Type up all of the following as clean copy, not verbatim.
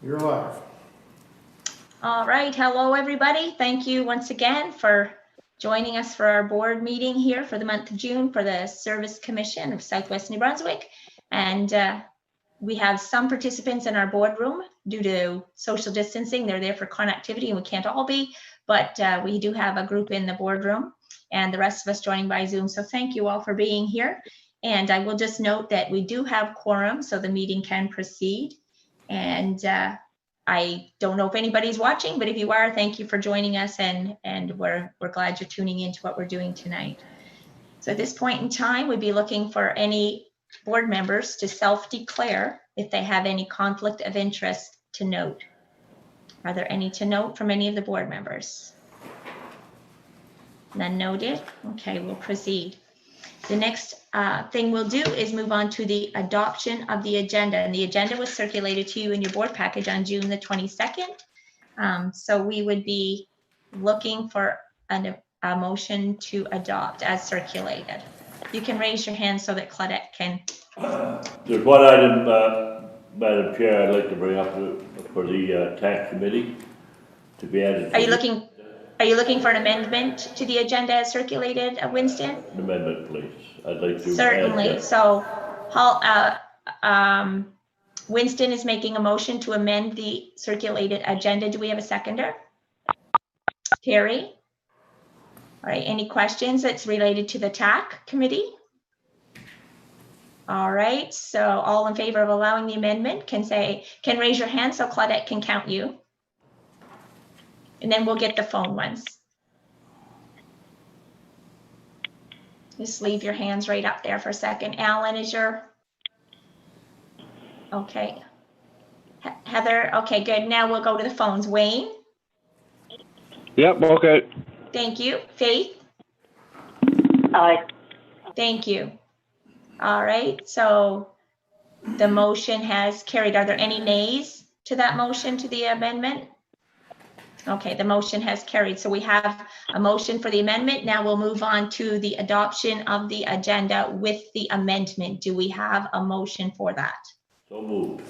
You're live. All right. Hello, everybody. Thank you once again for joining us for our board meeting here for the month of June for the Service Commission of Southwest New Brunswick. And we have some participants in our boardroom due to social distancing. They're there for connectivity and we can't all be, but we do have a group in the boardroom and the rest of us joining by Zoom. So thank you all for being here. And I will just note that we do have quorum, so the meeting can proceed. And I don't know if anybody's watching, but if you are, thank you for joining us, and we're glad you're tuning into what we're doing tonight. So at this point in time, we'd be looking for any board members to self-declare if they have any conflict of interest to note. Are there any to note from any of the board members? None noted. Okay, we'll proceed. The next thing we'll do is move on to the adoption of the agenda. And the agenda was circulated to you in your board package on June the 22nd. So we would be looking for a motion to adopt as circulated. You can raise your hand so that Claudette can. There's one item, Madam Chair, I'd like to bring up for the tax committee to be added. Are you looking for an amendment to the agenda as circulated, Winston? An amendment, please. I'd like to. Certainly. So, Winston is making a motion to amend the circulated agenda. Do we have a seconder? Terry? All right. Any questions that's related to the TAC committee? All right. So, all in favor of allowing the amendment can raise your hand so Claudette can count you. And then we'll get the phone ones. Just leave your hands right up there for a second. Alan, is your, okay. Heather, okay, good. Now we'll go to the phones. Wayne? Yep, okay. Thank you. Faith? Aye. Thank you. All right, so the motion has carried. Are there any nays to that motion, to the amendment? Okay, the motion has carried. So we have a motion for the amendment. Now we'll move on to the adoption of the agenda with the amendment. Do we have a motion for that? So moved.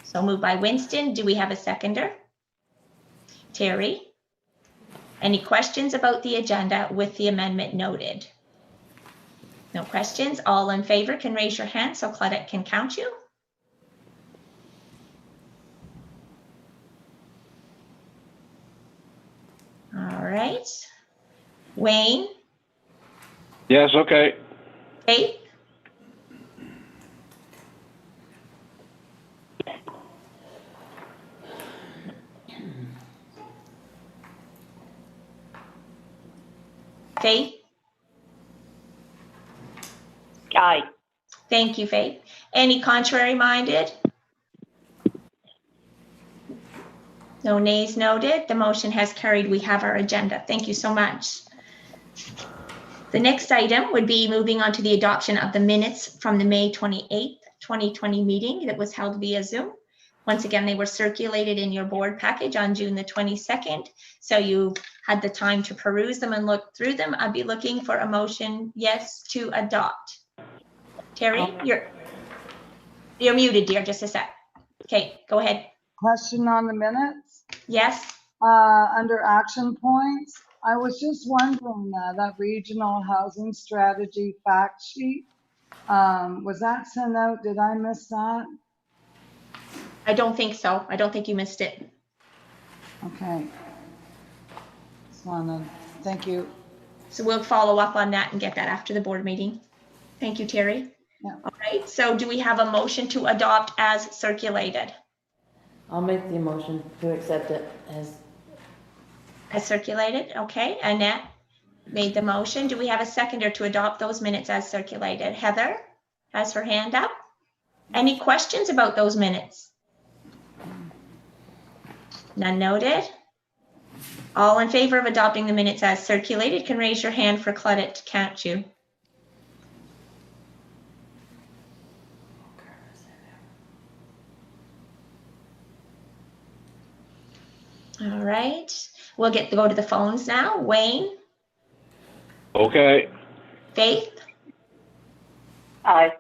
So moved by Winston. Do we have a seconder? Terry? Any questions about the agenda with the amendment noted? No questions. All in favor can raise your hand so Claudette can count you. All right. Wayne? Yes, okay. Faith? Faith? Aye. Thank you, Faith. Any contrary minded? No nays noted. The motion has carried. We have our agenda. Thank you so much. The next item would be moving on to the adoption of the minutes from the May 28th, 2020 meeting that was held via Zoom. Once again, they were circulated in your board package on June the 22nd. So you had the time to peruse them and look through them. I'd be looking for a motion, yes, to adopt. Terry, you're muted, dear. Just a sec. Okay, go ahead. Question on the minutes. Yes. Under action points, I was just wondering that regional housing strategy fact sheet, was that sent out? Did I miss that? I don't think so. I don't think you missed it. Okay. Just wanted, thank you. So we'll follow up on that and get that after the board meeting. Thank you, Terry. Yeah. All right. So do we have a motion to adopt as circulated? I'll make the motion to accept it as circulated. Okay. Annette made the motion. Do we have a seconder to adopt those minutes as circulated? Heather has her hand up. Any questions about those minutes? None noted. All in favor of adopting the minutes as circulated can raise your hand for Claudette to count you. All right, we'll go to the phones now. Wayne? Okay. Faith? Aye.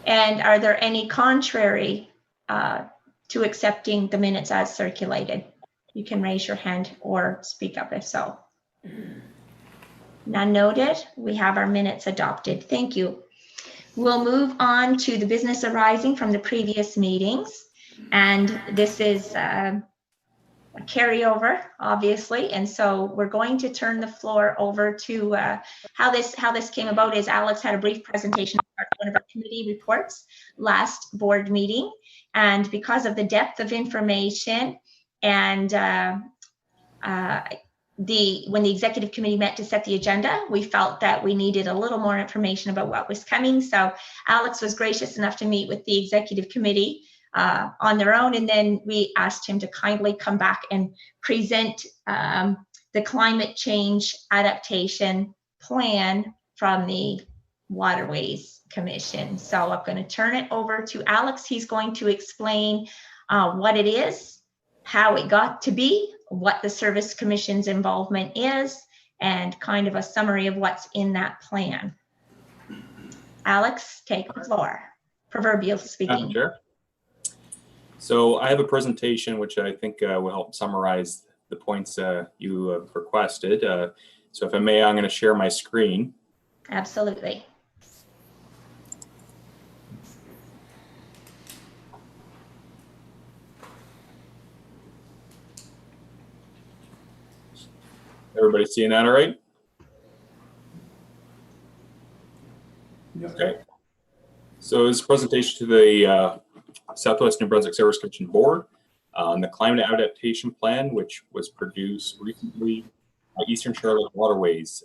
And are there any contrary to accepting the minutes as circulated? You can raise your hand or speak up if so. None noted. We have our minutes adopted. Thank you. We'll move on to the business arising from the previous meetings. And this is a carryover, obviously. And so we're going to turn the floor over to how this came about is Alex had a brief presentation of one of our committee reports last board meeting. And because of the depth of information and when the executive committee met to set the agenda, we felt that we needed a little more information about what was coming. So Alex was gracious enough to meet with the executive committee on their own, and then we asked him to kindly come back and present the climate change adaptation plan from the Waterways Commission. So I'm going to turn it over to Alex. He's going to explain what it is, how it got to be, what the Service Commission's involvement is, and kind of a summary of what's in that plan. Alex, take the floor. Proverbial speaking. Madam Chair. So I have a presentation which I think will help summarize the points you have requested. So if I may, I'm going to share my screen. Absolutely. Everybody seeing that all right? Okay. So this presentation to the Southwest New Brunswick Service Commission Board on the Climate Adaptation Plan, which was produced recently by Eastern Charlotte Waterways.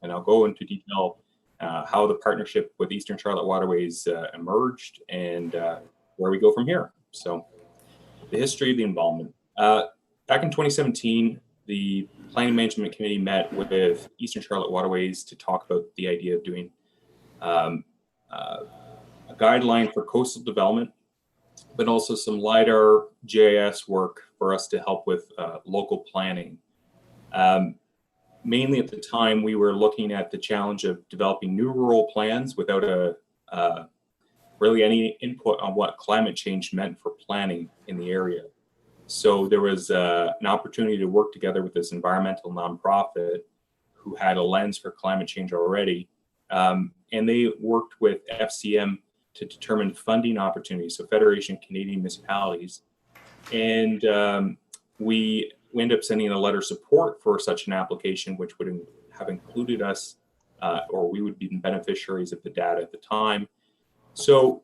And I'll go into detail how the partnership with Eastern Charlotte Waterways emerged and where we go from here. So the history of the involvement. Back in 2017, the Planning Management Committee met with Eastern Charlotte Waterways to talk about the idea of doing a guideline for coastal development, but also some LiDAR GIS work for us to help with local planning. Mainly at the time, we were looking at the challenge of developing new rural plans without really any input on what climate change meant for planning in the area. So there was an opportunity to work together with this environmental nonprofit who had a lens for climate change already. And they worked with FCM to determine funding opportunities, so Federation Canadian Municipalities. And we ended up sending a letter of support for such an application, which would have included us, or we would be the beneficiaries of the data at the time. So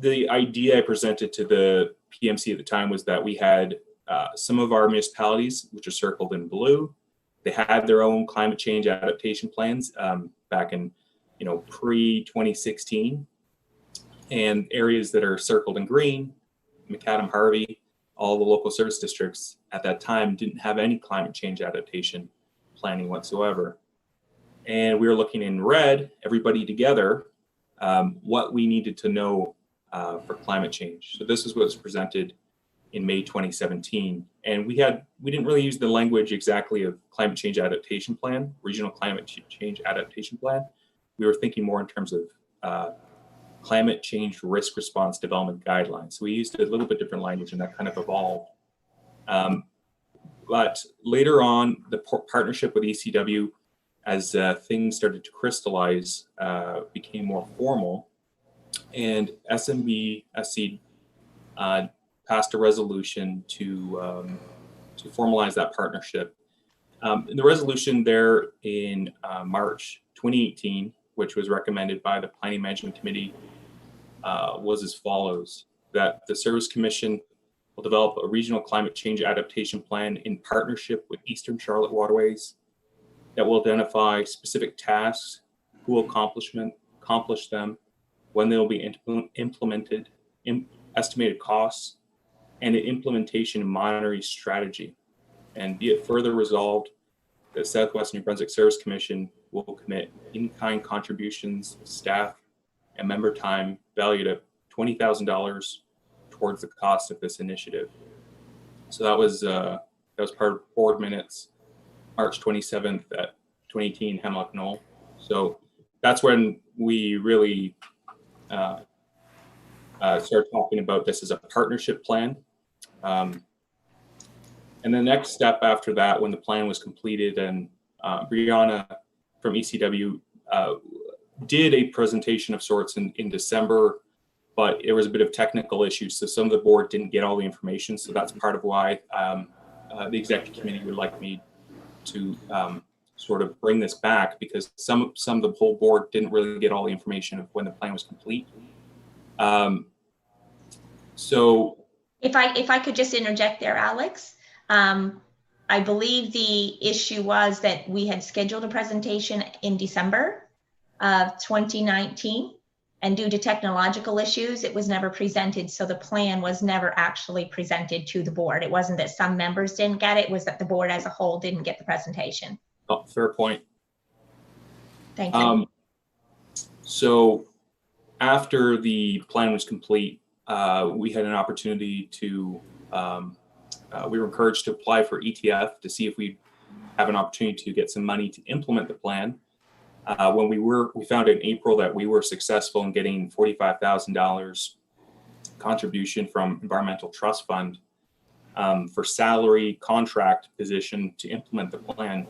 the idea I presented to the PMC at the time was that we had some of our municipalities, which are circled in blue, they had their own climate change adaptation plans back in, pre-2016. And areas that are circled in green, McAdam, Harvey, all the local service districts at that time didn't have any climate change adaptation planning whatsoever. And we were looking in red, everybody together, what we needed to know for climate change. So this is what was presented in May 2017. And we didn't really use the language exactly of climate change adaptation plan, regional climate change adaptation plan. We were thinking more in terms of climate change risk response development guidelines. So we used a little bit different language and that kind of evolved. But later on, the partnership with ECW, as things started to crystallize, became more formal. And SNBSC passed a resolution to formalize that partnership. The resolution there in March 2018, which was recommended by the Planning Management Committee, was as follows: that the Service Commission will develop a regional climate change adaptation plan in partnership with Eastern Charlotte Waterways that will identify specific tasks, who will accomplish them, when they will be implemented, estimated costs, and an implementation and monitoring strategy. And be it further resolved, the Southwest New Brunswick Service Commission will commit in-kind contributions, staff, and member time valued at $20,000 towards the cost of this initiative. So that was part of board minutes, March 27th at 2018 Hemlock Knoll. So that's when we really started talking about this as a partnership plan. And the next step after that, when the plan was completed, and Brianna from ECW did a presentation of sorts in December, but there was a bit of technical issues. So some of the board didn't get all the information. So that's part of why the executive committee would like me to sort of bring this back, because some of the whole board didn't really get all the information of when the plan was complete. So if I could just interject there, Alex, I believe the issue was that we had scheduled a presentation in December of 2019, and due to technological issues, it was never presented. So the plan was never actually presented to the board. It wasn't that some members didn't get it, it was that the board as a whole didn't get the presentation. oh, fair point. Thank you. So after the plan was complete, we had an opportunity to, we were encouraged to apply for ETF to see if we have an opportunity to get some money to implement the plan. When we found in April that we were successful in getting $45,000 contribution from Environmental Trust Fund for salary contract position to implement the plan,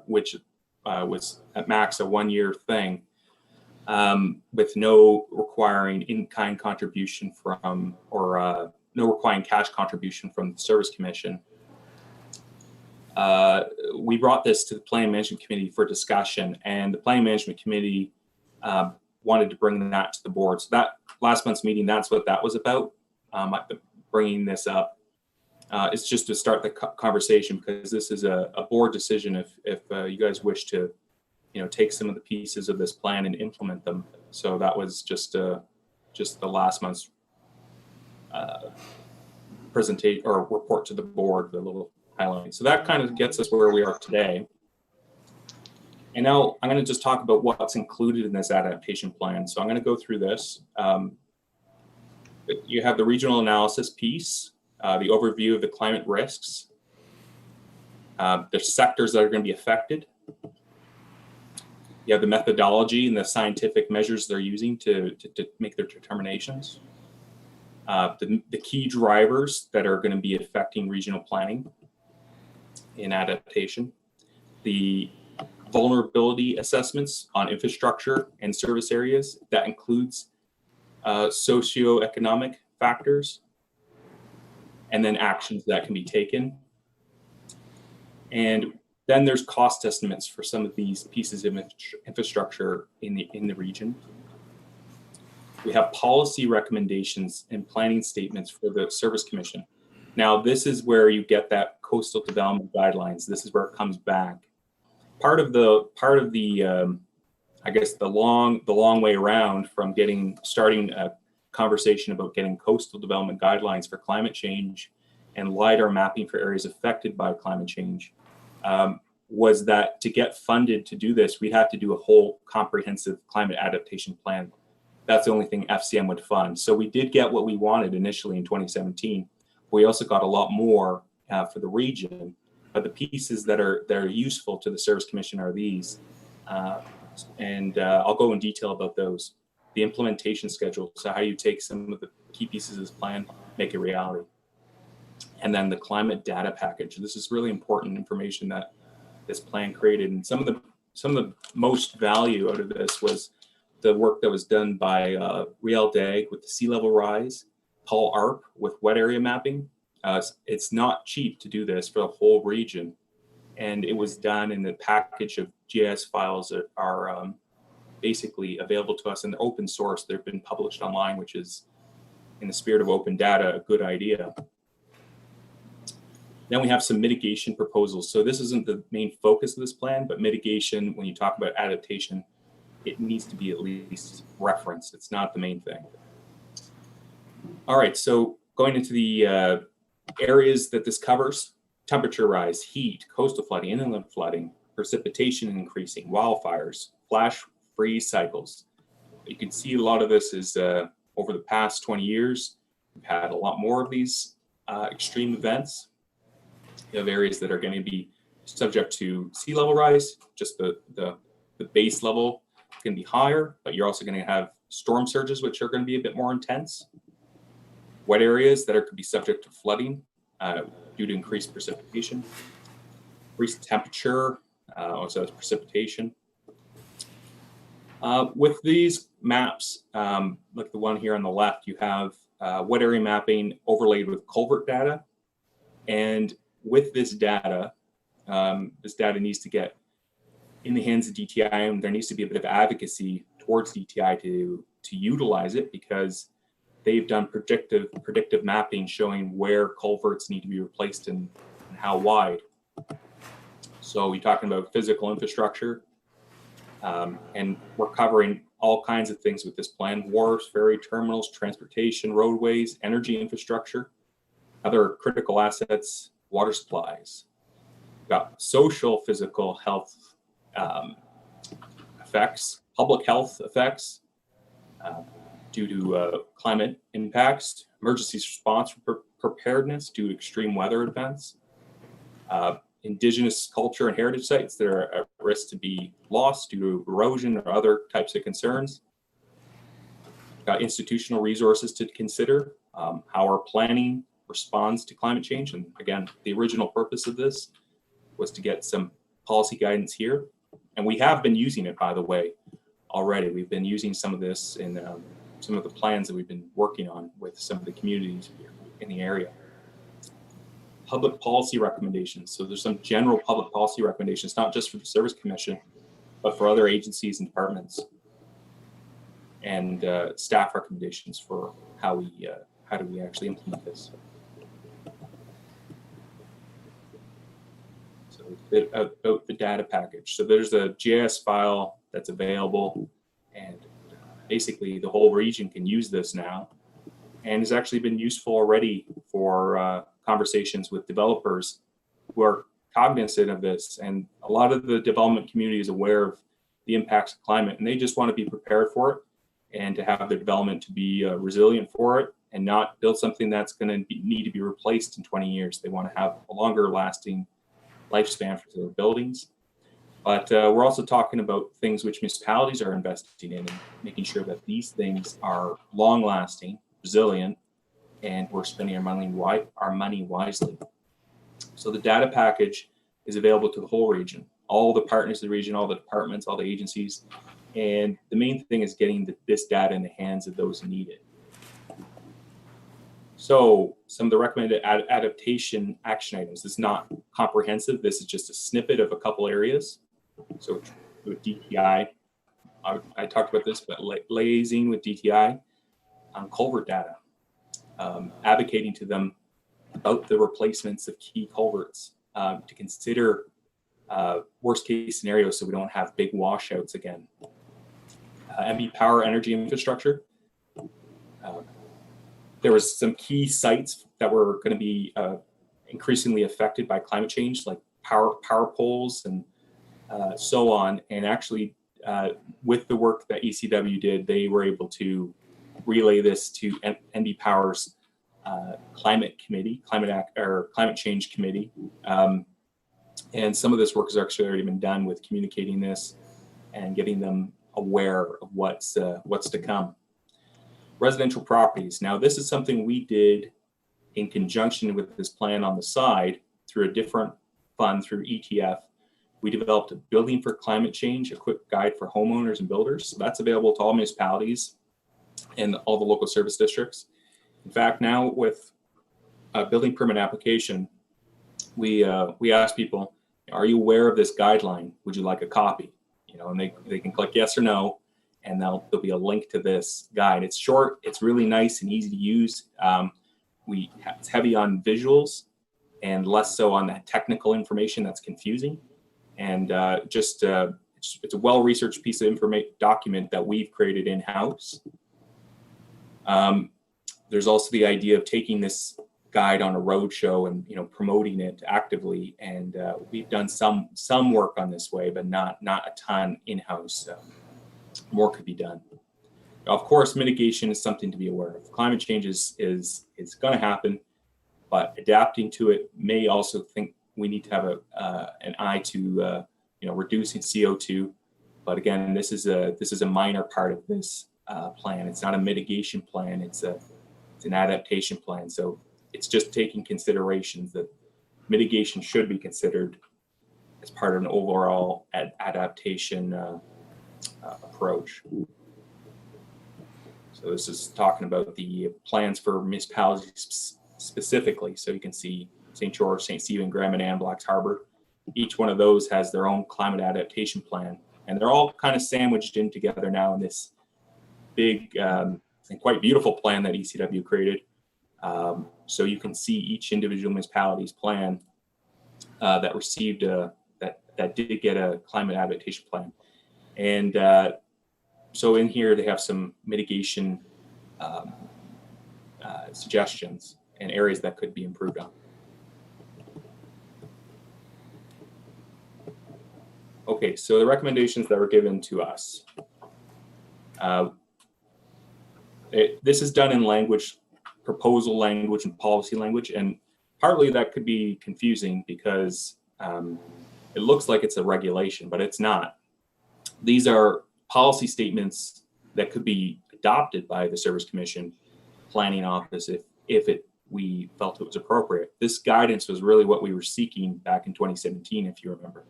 which was at max a 1-year thing, with no requiring in-kind contribution from, or no requiring cash contribution from the Service Commission. We brought this to the Planning Management Committee for discussion, and the Planning Management Committee wanted to bring that to the board. So that last month's meeting, that's what that was about. Bringing this up is just to start the conversation, because this is a board decision if you guys wish to, take some of the pieces of this plan and implement them. So that was just the last month's presentation or report to the board, the little highlight. So that kind of gets us where we are today. And now I'm going to just talk about what's included in this adaptation plan. So I'm going to go through this. You have the regional analysis piece, the overview of the climate risks, the sectors that are going to be affected. You have the methodology and the scientific measures they're using to make their determinations. The key drivers that are going to be affecting regional planning in adaptation. The vulnerability assessments on infrastructure and service areas. That includes socioeconomic factors, and then actions that can be taken. And then there's cost estimates for some of these pieces of infrastructure in the region. We have policy recommendations and planning statements for the Service Commission. Now, this is where you get that coastal development guidelines. This is where it comes back. Part of the I guess the long way around from starting a conversation about getting coastal development guidelines for climate change and LiDAR mapping for areas affected by climate change was that to get funded to do this, we'd have to do a whole comprehensive climate adaptation plan. That's the only thing FCM would fund. So we did get what we wanted initially in 2017. We also got a lot more for the region, but the pieces that are useful to the Service Commission are these. And I'll go in detail about those. The implementation schedule, so how you take some of the key pieces of this plan, make it reality. And then the climate data package. This is really important information that this plan created. And some of the most value out of this was the work that was done by Riel Dag with the sea level rise, Paul Arp with wet area mapping. It's not cheap to do this for the whole region. And it was done in the package of GIS files that are basically available to us, and they're open source. They've been published online, which is, in the spirit of open data, a good idea. Then we have some mitigation proposals. So this isn't the main focus of this plan, but mitigation, when you talk about adaptation, it needs to be at least referenced. It's not the main thing. All right, so going into the areas that this covers: temperature rise, heat, coastal flooding, inland flooding, precipitation increasing, wildfires, flash freeze cycles. You can see a lot of this is over the past 20 years. We've had a lot more of these extreme events. You have areas that are going to be subject to sea level rise. Just the base level can be higher, but you're also going to have storm surges, which are going to be a bit more intense, wet areas that could be subject to flooding due to increased precipitation, increased temperature, also as precipitation. With these maps, like the one here on the left, you have wet area mapping overlaid with culvert data. And with this data needs to get in the hands of DTI, and there needs to be a bit of advocacy towards DTI to utilize it, because they've done predictive mapping showing where culverts need to be replaced and how wide. So you're talking about physical infrastructure, and we're covering all kinds of things with this plan: wharves, ferry terminals, transportation, roadways, energy infrastructure, other critical assets, water supplies. We've got social, physical health effects, public health effects due to climate impacts, emergency response preparedness due to extreme weather events, indigenous culture and heritage sites that are at risk to be lost due to erosion or other types of concerns. We've got institutional resources to consider, how our planning responds to climate change. And again, the original purpose of this was to get some policy guidance here. And we have been using it, by the way, already. We've been using some of this in some of the plans that we've been working on with some of the communities here in the area. Public policy recommendations. So there's some general public policy recommendations, not just for the Service Commission, but for other agencies and departments, and staff recommendations for how do we actually implement this. So a bit about the data package. So there's a GIS file that's available, and basically the whole region can use this now, and has actually been useful already for conversations with developers who are cognizant of this. And a lot of the development community is aware of the impacts of climate, and they just want to be prepared for it and to have their development to be resilient for it, and not build something that's going to need to be replaced in 20 years. They want to have a longer lasting lifespan for their buildings. But we're also talking about things which municipalities are investing in, and making sure that these things are long lasting, resilient, and we're spending our money wisely. So the data package is available to the whole region, all the partners of the region, all the departments, all the agencies. And the main thing is getting this data in the hands of those who need it. So some of the recommended adaptation action items. This is not comprehensive. This is just a snippet of a couple areas. So with DTI, I talked about this, but liaising with DTI on culvert data, advocating to them about the replacements of key culverts, to consider worst case scenarios so we don't have big washouts again. MB power energy infrastructure. There was some key sites that were going to be increasingly affected by climate change, like power poles and so on. And actually, with the work that ECW did, they were able to relay this to NB Power's climate change committee. And some of this work has actually already been done with communicating this and getting them aware of what's to come. Residential properties. Now, this is something we did in conjunction with this plan on the side through a different fund, through ETF. We developed a Building for Climate Change, a quick guide for homeowners and builders. So that's available to all municipalities and all the local service districts. In fact, now with a building permit application, we ask people, are you aware of this guideline? Would you like a copy? And they can click yes or no, and there'll be a link to this guide. It's short, it's really nice and easy to use. It's heavy on visuals and less so on that technical information that's confusing. And it's a well-researched piece of document that we've created in-house. There's also the idea of taking this guide on a roadshow and promoting it actively, and we've done some work on this way, but not a ton in-house. More could be done. Of course, mitigation is something to be aware of. Climate change is going to happen, but adapting to it may also think we need to have an eye to reducing CO2. But again, this is a minor part of this plan. It's not a mitigation plan. It's an adaptation plan. So it's just taking considerations that mitigation should be considered as part of an overall adaptation approach. So this is talking about the plans for municipalities specifically. So you can see St. George, St. Stephen, Grand Manan, Blacks Harbor. Each one of those has their own climate adaptation plan, and they're all kind of sandwiched in together now in this big and quite beautiful plan that ECW created. So you can see each individual municipality's plan that received that did get a climate adaptation plan. And so in here they have some mitigation suggestions and areas that could be improved on. Okay, so the recommendations that were given to us. This is done in language, proposal language and policy language, and partly that could be confusing because it looks like it's a regulation, but it's not. These are policy statements that could be adopted by the Service Commission Planning Office if we felt it was appropriate. This guidance was really what we were seeking back in 2017, if you remember.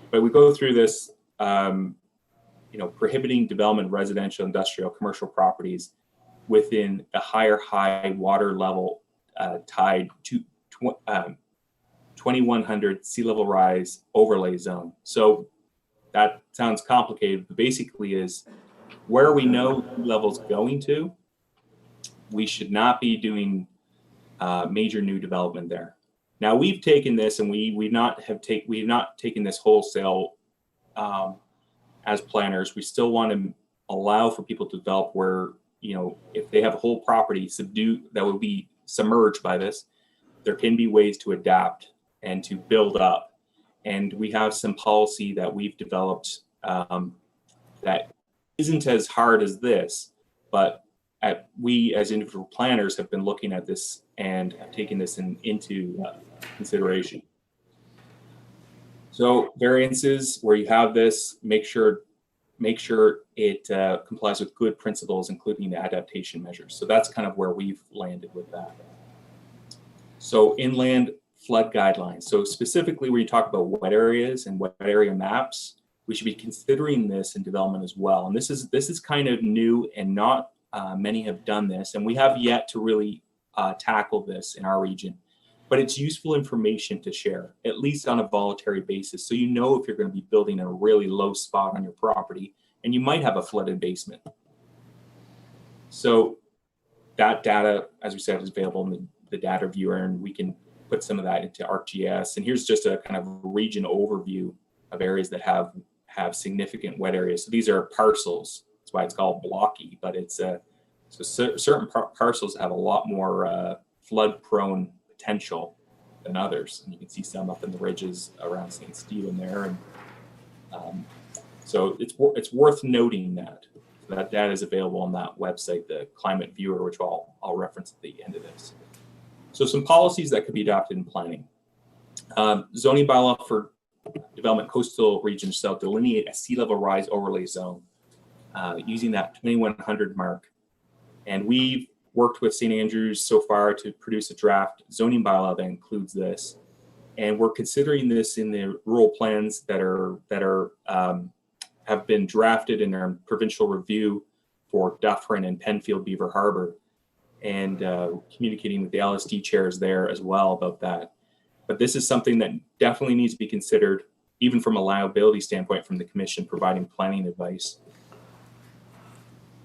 But we go through this, prohibiting development, residential, industrial, commercial properties within a high water level tide to 2100 sea level rise overlay zone. So that sounds complicated, but basically is where we know level's going to, we should not be doing major new development there. Now we've taken this and we've not taken this wholesale as planners. We still want to allow for people to develop where, if they have a whole property that would be submerged by this, there can be ways to adapt and to build up. And we have some policy that we've developed that isn't as hard as this, but we as individual planners have been looking at this and have taken this into consideration. So variances where you have this, make sure it complies with good principles, including the adaptation measures. So that's kind of where we've landed with that. So inland flood guidelines. So specifically where you talk about wet areas and wet area maps, we should be considering this in development as well. And this is kind of new, and not many have done this, and we have yet to really tackle this in our region. But it's useful information to share, at least on a voluntary basis, so you know if you're going to be building in a really low spot on your property, and you might have a flooded basement. So that data, as we said, is available in the data viewer, and we can put some of that into ArcGIS. And here's just a kind of region overview of areas that have significant wet areas. So these are parcels. That's why it's called blocky, but it's certain parcels have a lot more flood-prone potential than others. And you can see some up in the ridges around St. Stephen there. And so it's worth noting that. So that data is available on that website, the climate viewer, which I'll reference at the end of this. So some policies that could be adopted in planning. Zoning bylaw for development coastal regions shall delineate a sea level rise overlay zone using that 2100 mark. And we've worked with St. Andrews so far to produce a draft zoning bylaw that includes this. And we're considering this in the rural plans that have been drafted in our provincial review for Dufferin and Penfield Beaver Harbor, and communicating with the LSD chairs there as well about that. But this is something that definitely needs to be considered, even from a liability standpoint from the commission providing planning advice.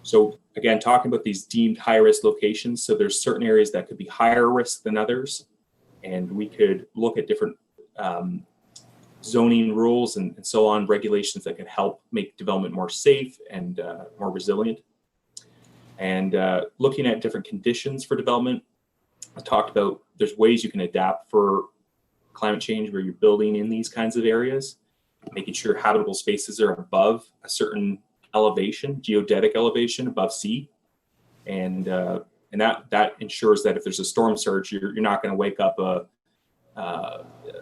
So again, talking about these deemed high-risk locations, so there's certain areas that could be higher risk than others, and we could look at different zoning rules and so on, regulations that could help make development more safe and more resilient. And looking at different conditions for development, I talked about there's ways you can adapt for climate change where you're building in these kinds of areas, making sure habitable spaces are above a certain elevation, geodetic elevation above sea, and that ensures that if there's a storm surge, you're not going to wake up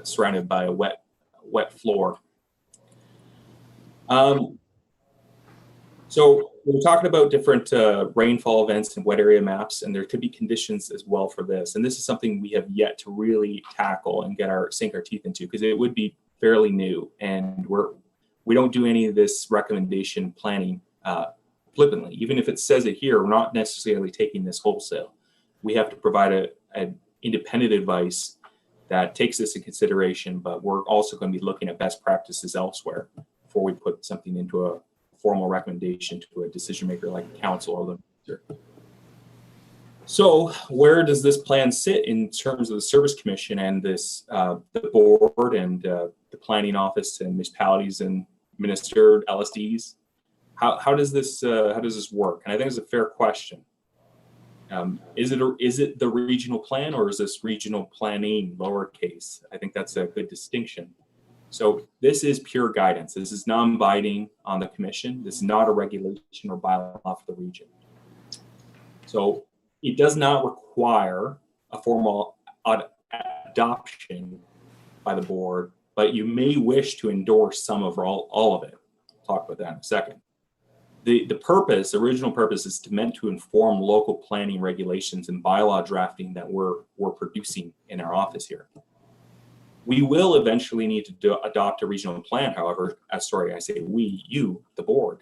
surrounded by a wet floor. So we're talking about different rainfall events and wet area maps, and there could be conditions as well for this. And this is something we have yet to really tackle and sink our teeth into, because it would be fairly new, and we don't do any of this recommendation planning flippantly. Even if it says it here, we're not necessarily taking this wholesale. We have to provide an independent advice that takes this in consideration, but we're also going to be looking at best practices elsewhere before we put something into a formal recommendation to a decision maker like council or the minister. So where does this plan sit in terms of the Service Commission and this the board and the planning office and municipalities and ministered LSDs? How does this work? And I think it's a fair question. Is it the regional plan, or is this regional planning lowercase? I think that's a good distinction. So this is pure guidance. This is non-binding on the commission. This is not a regulation or bylaw for the region. So it does not require a formal adoption by the board, but you may wish to endorse some of all of it. I'll talk about that in a second. The original purpose is meant to inform local planning regulations and bylaw drafting that we're producing in our office here. We will eventually need to adopt a regional plan, however, I say we, you, the board,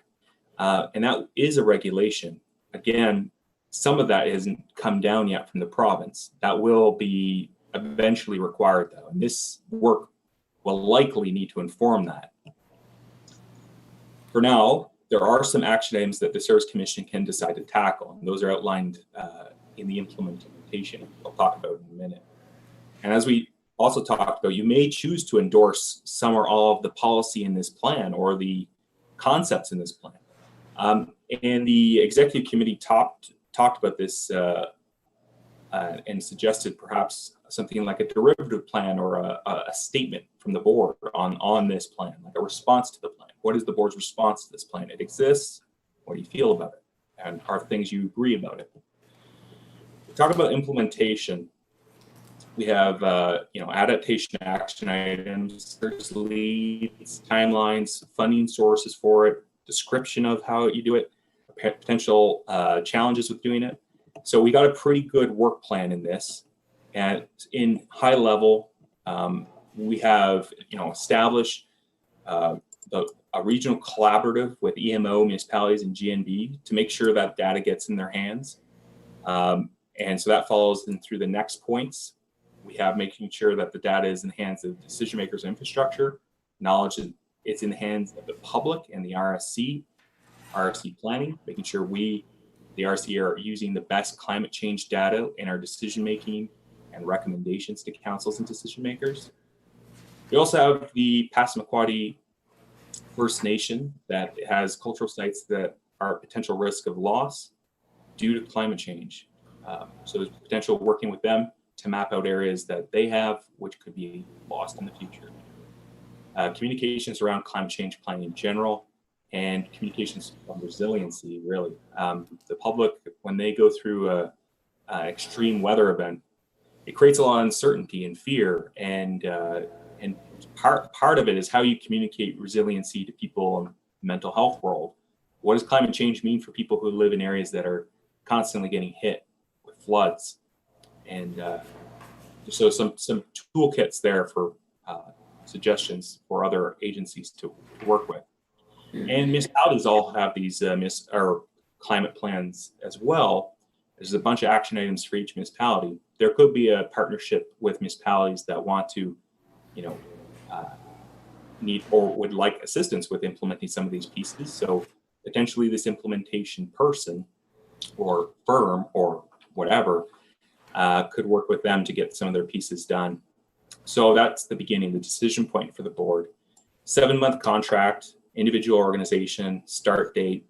and that is a regulation. Again, some of that hasn't come down yet from the province. That will be eventually required, though, and this work will likely need to inform that. For now, there are some action items that the Service Commission can decide to tackle, and those are outlined in the implementation I'll talk about in a minute. And as we also talked about, you may choose to endorse some or all of the policy in this plan or the concepts in this plan. And the executive committee talked about this and suggested perhaps something like a derivative plan or a statement from the board on this plan, like a response to the plan. What is the board's response to this plan? It exists. What do you feel about it? And are things you agree about it? We talk about implementation. We have adaptation action items, there's leads, timelines, funding sources for it, description of how you do it, potential challenges with doing it. So we got a pretty good work plan in this. And in high level, we have established a regional collaborative with EMO, municipalities, and GNB to make sure that data gets in their hands. And so that follows then through the next points. We have making sure that the data is in the hands of decision makers and infrastructure, knowledge that it's in the hands of the public and the RSC planning, making sure we, the RSC, are using the best climate change data in our decision making and recommendations to councils and decision makers. We also have the Passamaquoddy First Nation that has cultural sites that are at potential risk of loss due to climate change. So there's potential working with them to map out areas that they have, which could be lost in the future. Communications around climate change planning in general, and communications on resiliency, really. The public, when they go through an extreme weather event, it creates a lot of uncertainty and fear, and part of it is how you communicate resiliency to people in the mental health world. What does climate change mean for people who live in areas that are constantly getting hit with floods? And so some toolkits there for suggestions for other agencies to work with. And municipalities all have these climate plans as well. There's a bunch of action items for each municipality. There could be a partnership with municipalities that want to, need or would like assistance with implementing some of these pieces. So potentially this implementation person or firm or whatever could work with them to get some of their pieces done. So that's the beginning, the decision point for the board. 7-month contract, individual organization, start date.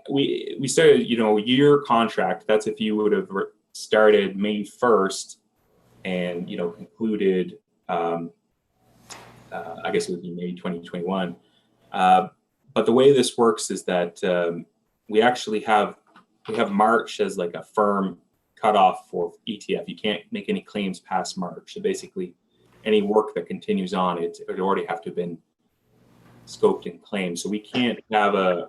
We started, year contract. That's if you would have started May 1st and, concluded, I guess it would be May 2021. But the way this works is that we actually have March as like a firm cutoff for ETF. You can't make any claims past March. So basically, any work that continues on, it would already have to have been scoped and claimed. So we can't have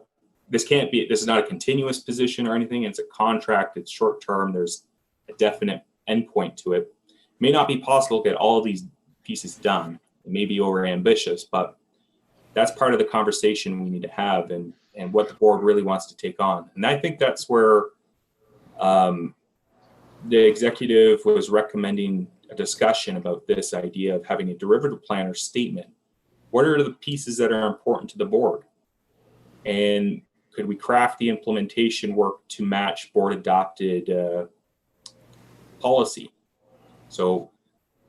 this is not a continuous position or anything. It's a contract, it's short term, there's a definite endpoint to it. It may not be possible to get all of these pieces done. It may be over ambitious, but that's part of the conversation we need to have, and what the board really wants to take on. And I think that's where the executive was recommending a discussion about this idea of having a derivative plan or statement. What are the pieces that are important to the board? And could we craft the implementation work to match board adopted policy? So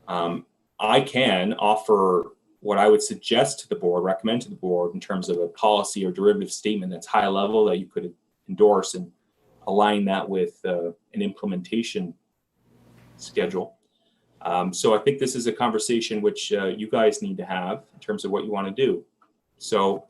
I can offer what I would suggest to the board, recommend to the board in terms of a policy or derivative statement that's high level that you could endorse and align that with an implementation schedule. So I think this is a conversation which you guys need to have in terms of what you want to do. So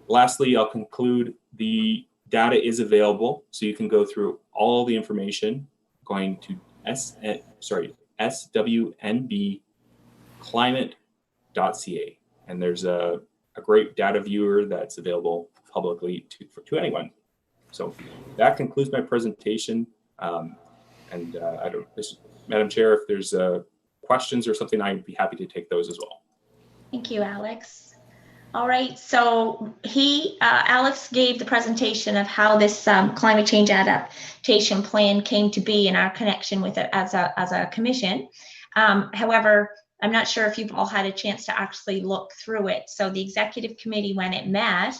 lastly, I'll conclude, the data is available, so you can go through all the information going to SWNBclimate.ca, and there's a great data viewer that's available publicly to anyone. So that concludes my presentation. Madam Chair, if there's questions or something, I'd be happy to take those as well. Thank you, Alex. All right, so Alex gave the presentation of how this climate change adaptation plan came to be and our connection with it as a commission. However, I'm not sure if you've all had a chance to actually look through it. So the executive committee, when it met,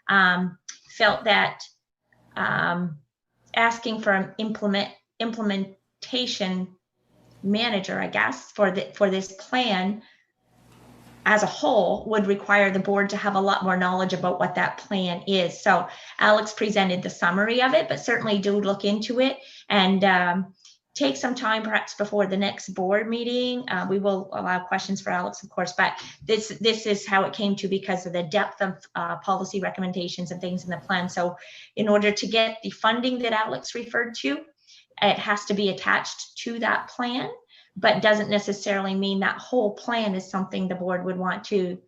felt that asking for an implementation manager, I guess, for this plan as a whole would require the board to have a lot more knowledge about what that plan is. So Alex presented the summary of it, but certainly do look into it and take some time perhaps before the next board meeting. We will allow questions for Alex, of course, but this is how it came to because of the depth of policy recommendations and things in the plan. So in order to get the funding that Alex referred to, it has to be attached to that plan, but doesn't necessarily mean that whole plan is something the board would want to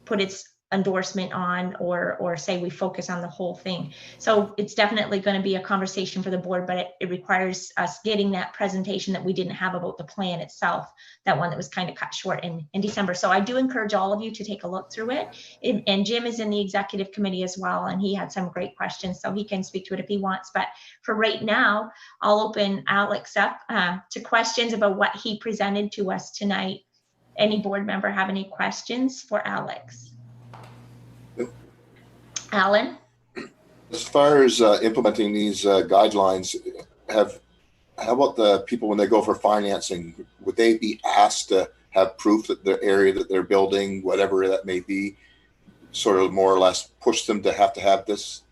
put its endorsement on or say we focus on the whole thing. So it's definitely going to be a conversation for the board, but it requires us getting that presentation that we didn't have about the plan itself, that one that was kind of cut short in December. So I do encourage all of you to take a look through it. And Jim is in the executive committee as well, and he had some great questions, so he can speak to it if he wants. But for right now, I'll open Alex up to questions about what he presented to us tonight. Any board member have any questions for Alex? Alan? As far as implementing these guidelines, how about the people when they go for financing? Would they be asked to have proof that the area that they're building, whatever that may be, sort of more or less push them to have this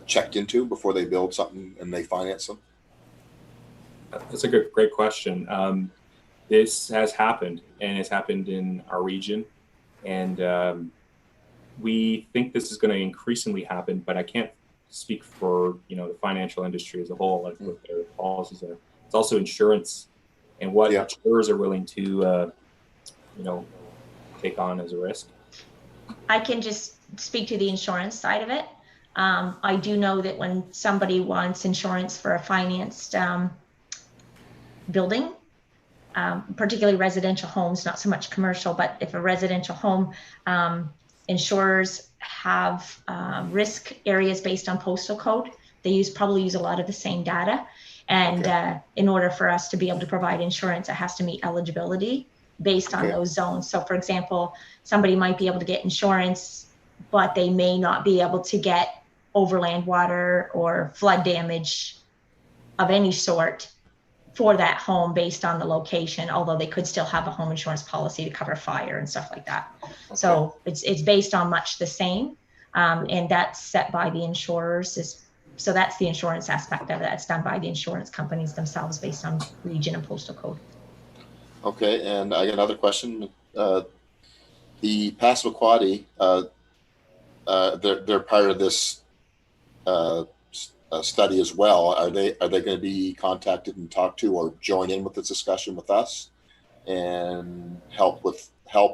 checked into before they build something and they finance them? That's a great question. This has happened, and it's happened in our region. And we think this is going to increasingly happen, but I can't speak for the financial industry as a whole, like what their policies are. It's also insurance and what insurers are willing to take on as a risk. I can just speak to the insurance side of it. I do know that when somebody wants insurance for a financed building, particularly residential homes, not so much commercial, but if a residential home, insurers have risk areas based on postal code. They probably use a lot of the same data. And in order for us to be able to provide insurance, it has to meet eligibility based on those zones. So for example, somebody might be able to get insurance, but they may not be able to get overland water or flood damage of any sort for that home based on the location, although they could still have a home insurance policy to cover fire and stuff like that. So it's based on much the same, and that's set by the insurers. So that's the insurance aspect of it. That's done by the insurance companies themselves based on region and postal code. Okay, and I got another question. The Passamaquoddy, they're part of this study as well. Are they going to be contacted and talked to or join in with this discussion with us and help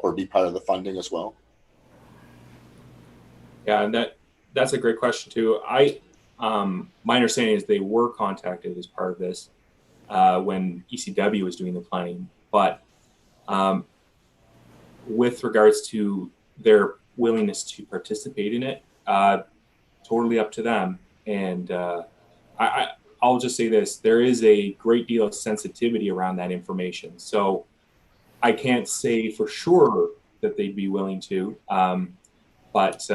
or be part of the funding as well? Yeah, and that's a great question too. My understanding is they were contacted as part of this when ECW was doing the planning, but with regards to their willingness to participate in it, totally up to them. And I'll just say this: there is a great deal of sensitivity around that information. So I can't say for sure that they'd be willing to, but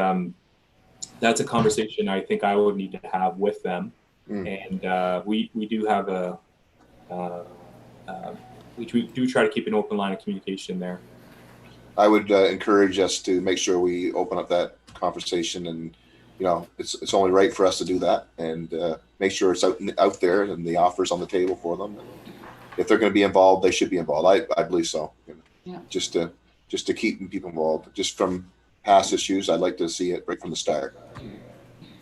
that's a conversation I think I would need to have with them. And we do have we do try to keep an open line of communication there. I would encourage us to make sure we open up that conversation, and it's only right for us to do that, and make sure it's out there and the offers on the table for them. And if they're going to be involved, they should be involved. I believe so. Yeah. Just to keep people involved. Just from past issues, I'd like to see it right from the start.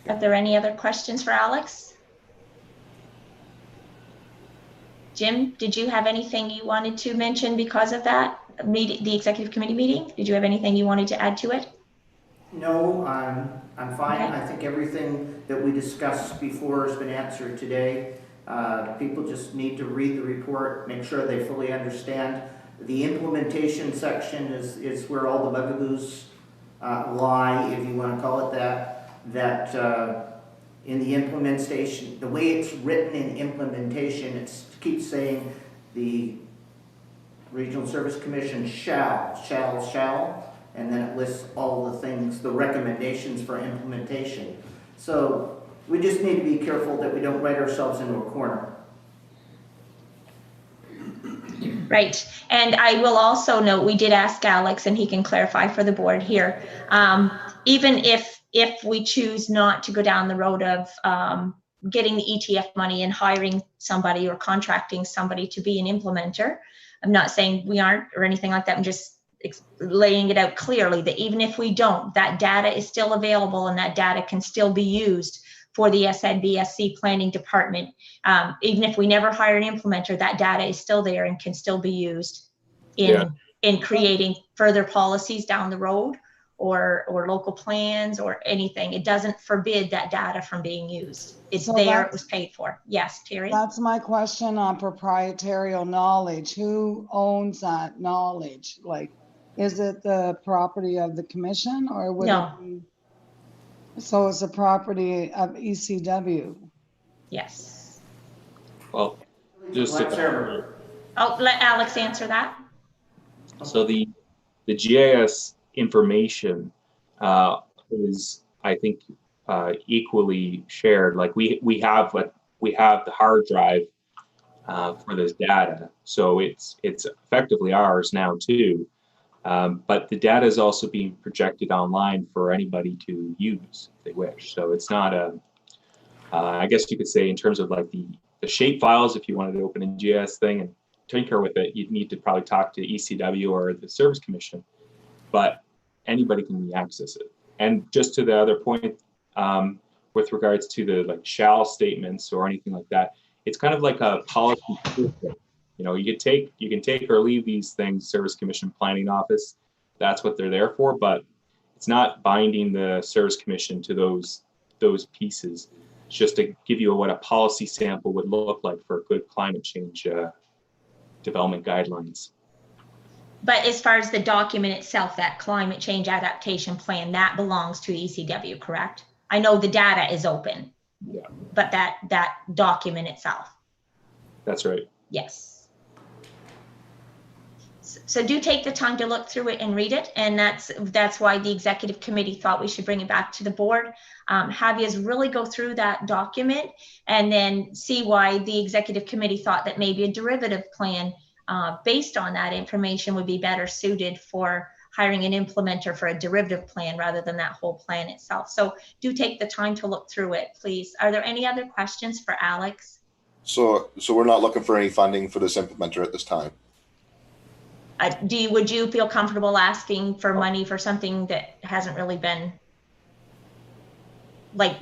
Are there any other questions for Alex? Jim, did you have anything you wanted to mention because of that meeting, the executive committee meeting? Did you have anything you wanted to add to it? No, I'm fine. Okay. I think everything that we discussed before has been answered today. People just need to read the report, make sure they fully understand. The implementation section is where all the bugaboos lie, if you want to call it that. That in the implementation, the way it's written in implementation, it keeps saying the Regional Service Commission shall, and then it lists all the things, the recommendations for implementation. So we just need to be careful that we don't write ourselves into a corner. Right. And I will also note, we did ask Alex, and he can clarify for the board here. Even if we choose not to go down the road of getting the ETF money and hiring somebody or contracting somebody to be an implementer, I'm not saying we aren't or anything like that. I'm just laying it out clearly that even if we don't, that data is still available and that data can still be used for the SNBSC planning department. Even if we never hire an implementer, that data is still there and can still be used in creating further policies down the road or local plans or anything. It doesn't forbid that data from being used. It's So there, it was paid for. Yes, Terry? That's my question on proprietarial knowledge. Who owns that knowledge? Like, is it the property of the commission, or would No. it be? So it's the property of ECW. Yes. Well, just I'll let Alex answer that. so the GIS information is, I think, equally shared. Like we have the hard drive for this data, so it's effectively ours now too. But the data is also being projected online for anybody to use if they wish. So it's not I guess you could say, in terms of like the shape files, if you wanted to open a GIS thing and tinker with it, you'd need to probably talk to ECW or the Service Commission, but anybody can access it. And just to the other point, with regards to the like shall statements or anything like that, it's kind of like a policy system. You can take or leave these things, Service Commission Planning Office. That's what they're there for, but it's not binding the Service Commission to those pieces. It's just to give you what a policy sample would look like for good climate change development guidelines. But as far as the document itself, that climate change adaptation plan, that belongs to ECW, correct? I know the data is open, but that document itself. That's right. Yes. So do take the time to look through it and read it. And that's why the executive committee thought we should bring it back to the board. Have you really go through that document and then see why the executive committee thought that maybe a derivative plan based on that information would be better suited for hiring an implementer for a derivative plan rather than that whole plan itself. So do take the time to look through it, please. Are there any other questions for Alex? So we're not looking for any funding for this implementer at this time. Would you feel comfortable asking for money for something that hasn't really been like?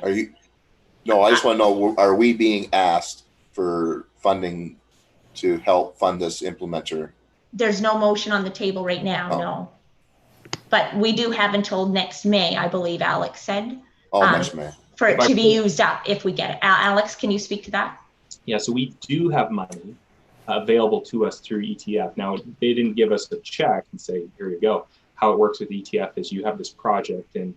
No, I just want to know, are we being asked for funding to help fund this implementer? There's no motion on the table right now, no. But we do have until next May, I believe Alex said, Oh, next May. for it to be used up if we get it. Alex, can you speak to that? Yeah, so we do have money available to us through ETF. Now, they didn't give us a check and say, here you go. How it works with ETF is you have this project, and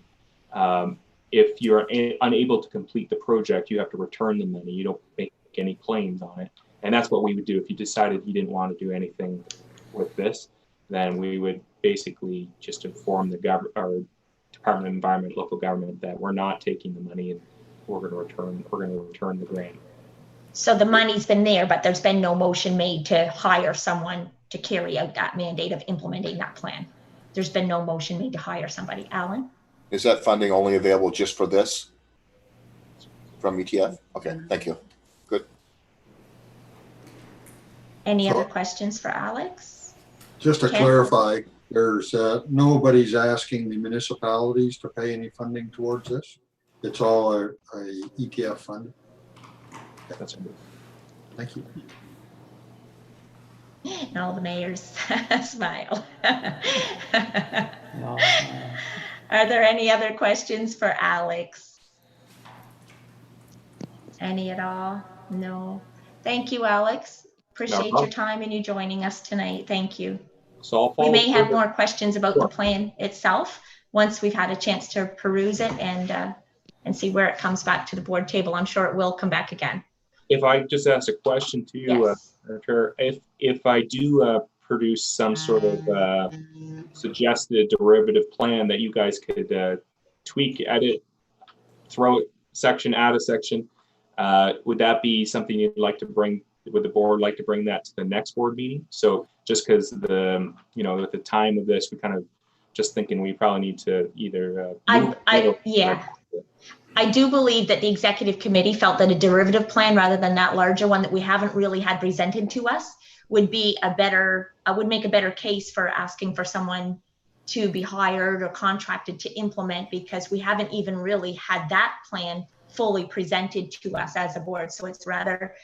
if you're unable to complete the project, you have to return the money. You don't make any claims on it. And that's what we would do. If you decided you didn't want to do anything with this, then we would basically just inform the Department of Environment, local government, that we're not taking the money and we're going to return the grant. So the money's been there, but there's been no motion made to hire someone to carry out that mandate of implementing that plan. There's been no motion made to hire somebody. Alan? Is that funding only available just for this from ETF? Okay, thank you. Good. Any other questions for Alex? Just to Ken? clarify, there's nobody's asking the municipalities to pay any funding towards this. It's all a ETF fund. That's good. Thank you. And all the mayors smile. No, Are there any other questions for Alex? Any at all? No. Thank you, Alex. Appreciate your time and you joining us tonight. Thank you. So I'll follow We may have further. more questions about the plan itself once we've had a chance to peruse it and see where it comes back to the board table. I'm sure it will come back again. If I just ask a question to you, Yes. Chair, if I do produce some sort of suggested derivative plan that you guys could tweak, edit, throw it section, add a section, would that be something you'd like to bring? Would the board like to bring that to the next board meeting? So just because at the time of this, we kind of just thinking we probably need to either. I do believe that the executive committee felt that a derivative plan rather than that larger one that we haven't really had presented to us would be would make a better case for asking for someone to be hired or contracted to implement, because we haven't even really had that plan fully presented to us as a board. So it's rather,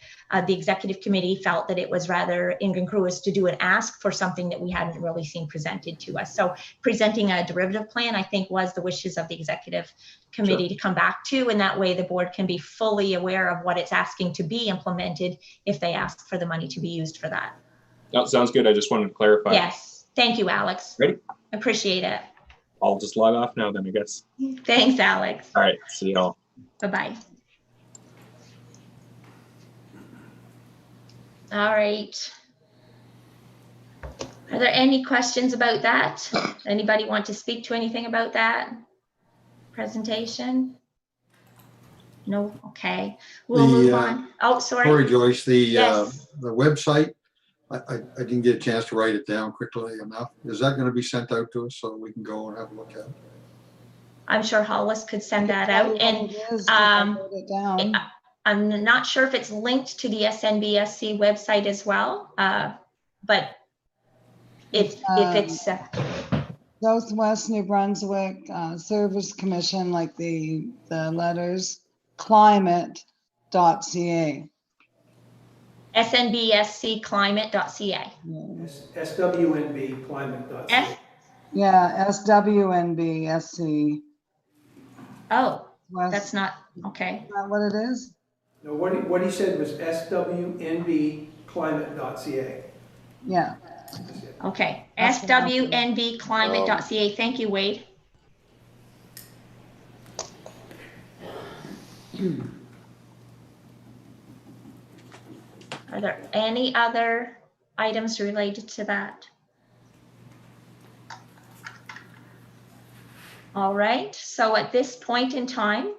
the executive committee felt that it was rather incongruous to do an ask for something that we hadn't really seen presented to us. So presenting a derivative plan, I think, was the wishes of the executive committee to come back to, and that way the board can be fully aware of what it's asking to be implemented if they ask for the money to be used for that. That sounds good. I just wanted to clarify. Yes. Thank you, Alex. Ready? Appreciate it. I'll just log off now then, I guess. Thanks, Alex. All right. See y'all. Bye-bye. All right. Are there any questions about that? Anybody want to speak to anything about that presentation? No? Okay. We'll move on. Oh, sorry. Sorry, Joyce, Yes. the website, I didn't get a chance to write it down quickly enough. Is that going to be sent out to us so we can go and have a look at it? I'm sure Hollis could send that out. And I'm not sure if it's linked to the SNBSC website as well, but if it's Southwest New Brunswick Service Commission, like the letters, climate.ca. SNBSCclimate.ca. SWNB climate.ca. Yeah, SWNBSC. Oh, West. that's not, okay. Is that what it is? No, what he said was SWNB climate.ca. Yeah. Okay, That's what happened. SWNBclimate.ca. Thank you, Wade. Are there any other items related to that? All right, so at this point in time,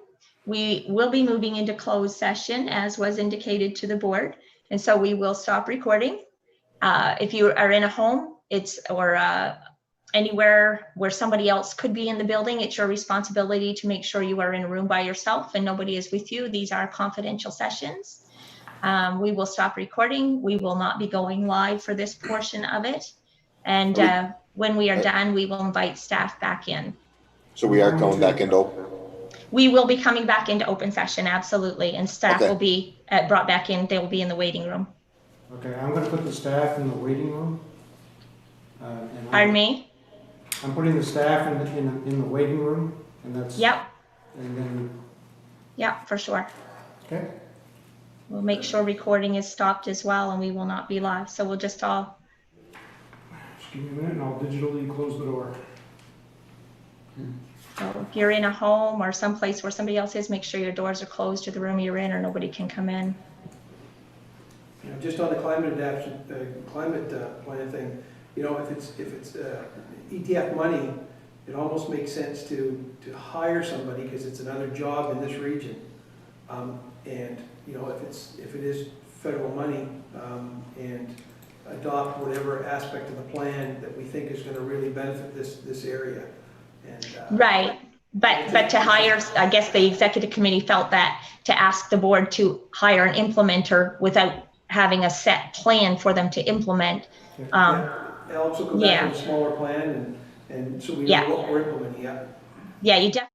we will be moving into closed session as was indicated to the board. And so we will stop recording. If you are in a home, or anywhere where somebody else could be in the building, it's your responsibility to make sure you are in a room by yourself and nobody is with you. These are confidential sessions. We will stop recording. We will not be going live for this portion of it. And when we are done, we will invite staff back in. So we are going back into open? We will be coming back into open session, absolutely. And staff will be brought back in. They will be in the waiting room. Okay, I'm going to put the staff in the waiting room. Pardon me? I'm putting the staff in the waiting room, and that's. Yep, And then, yep, for sure. okay, We'll make sure recording is stopped as well, and we will not be live. So we'll just all, just give me a minute and I'll digitally close the door. so if you're in a home or someplace where somebody else is, make sure your doors are closed to the room you're in, or nobody can come in. You know, just on the climate adaptation, climate plan thing, you know, if it's ETF money, it almost makes sense to hire somebody because it's another job in this region. And you know, if it is federal money, and adopt whatever aspect of the plan that we think is going to really benefit this area. And Right, but to hire, I guess the executive committee felt that to ask the board to hire an implementer without having a set plan for them to implement. yeah, Alex will come back Yeah. with a smaller plan, and so we know Yeah. what we're implementing. Yeah. Yeah, you definitely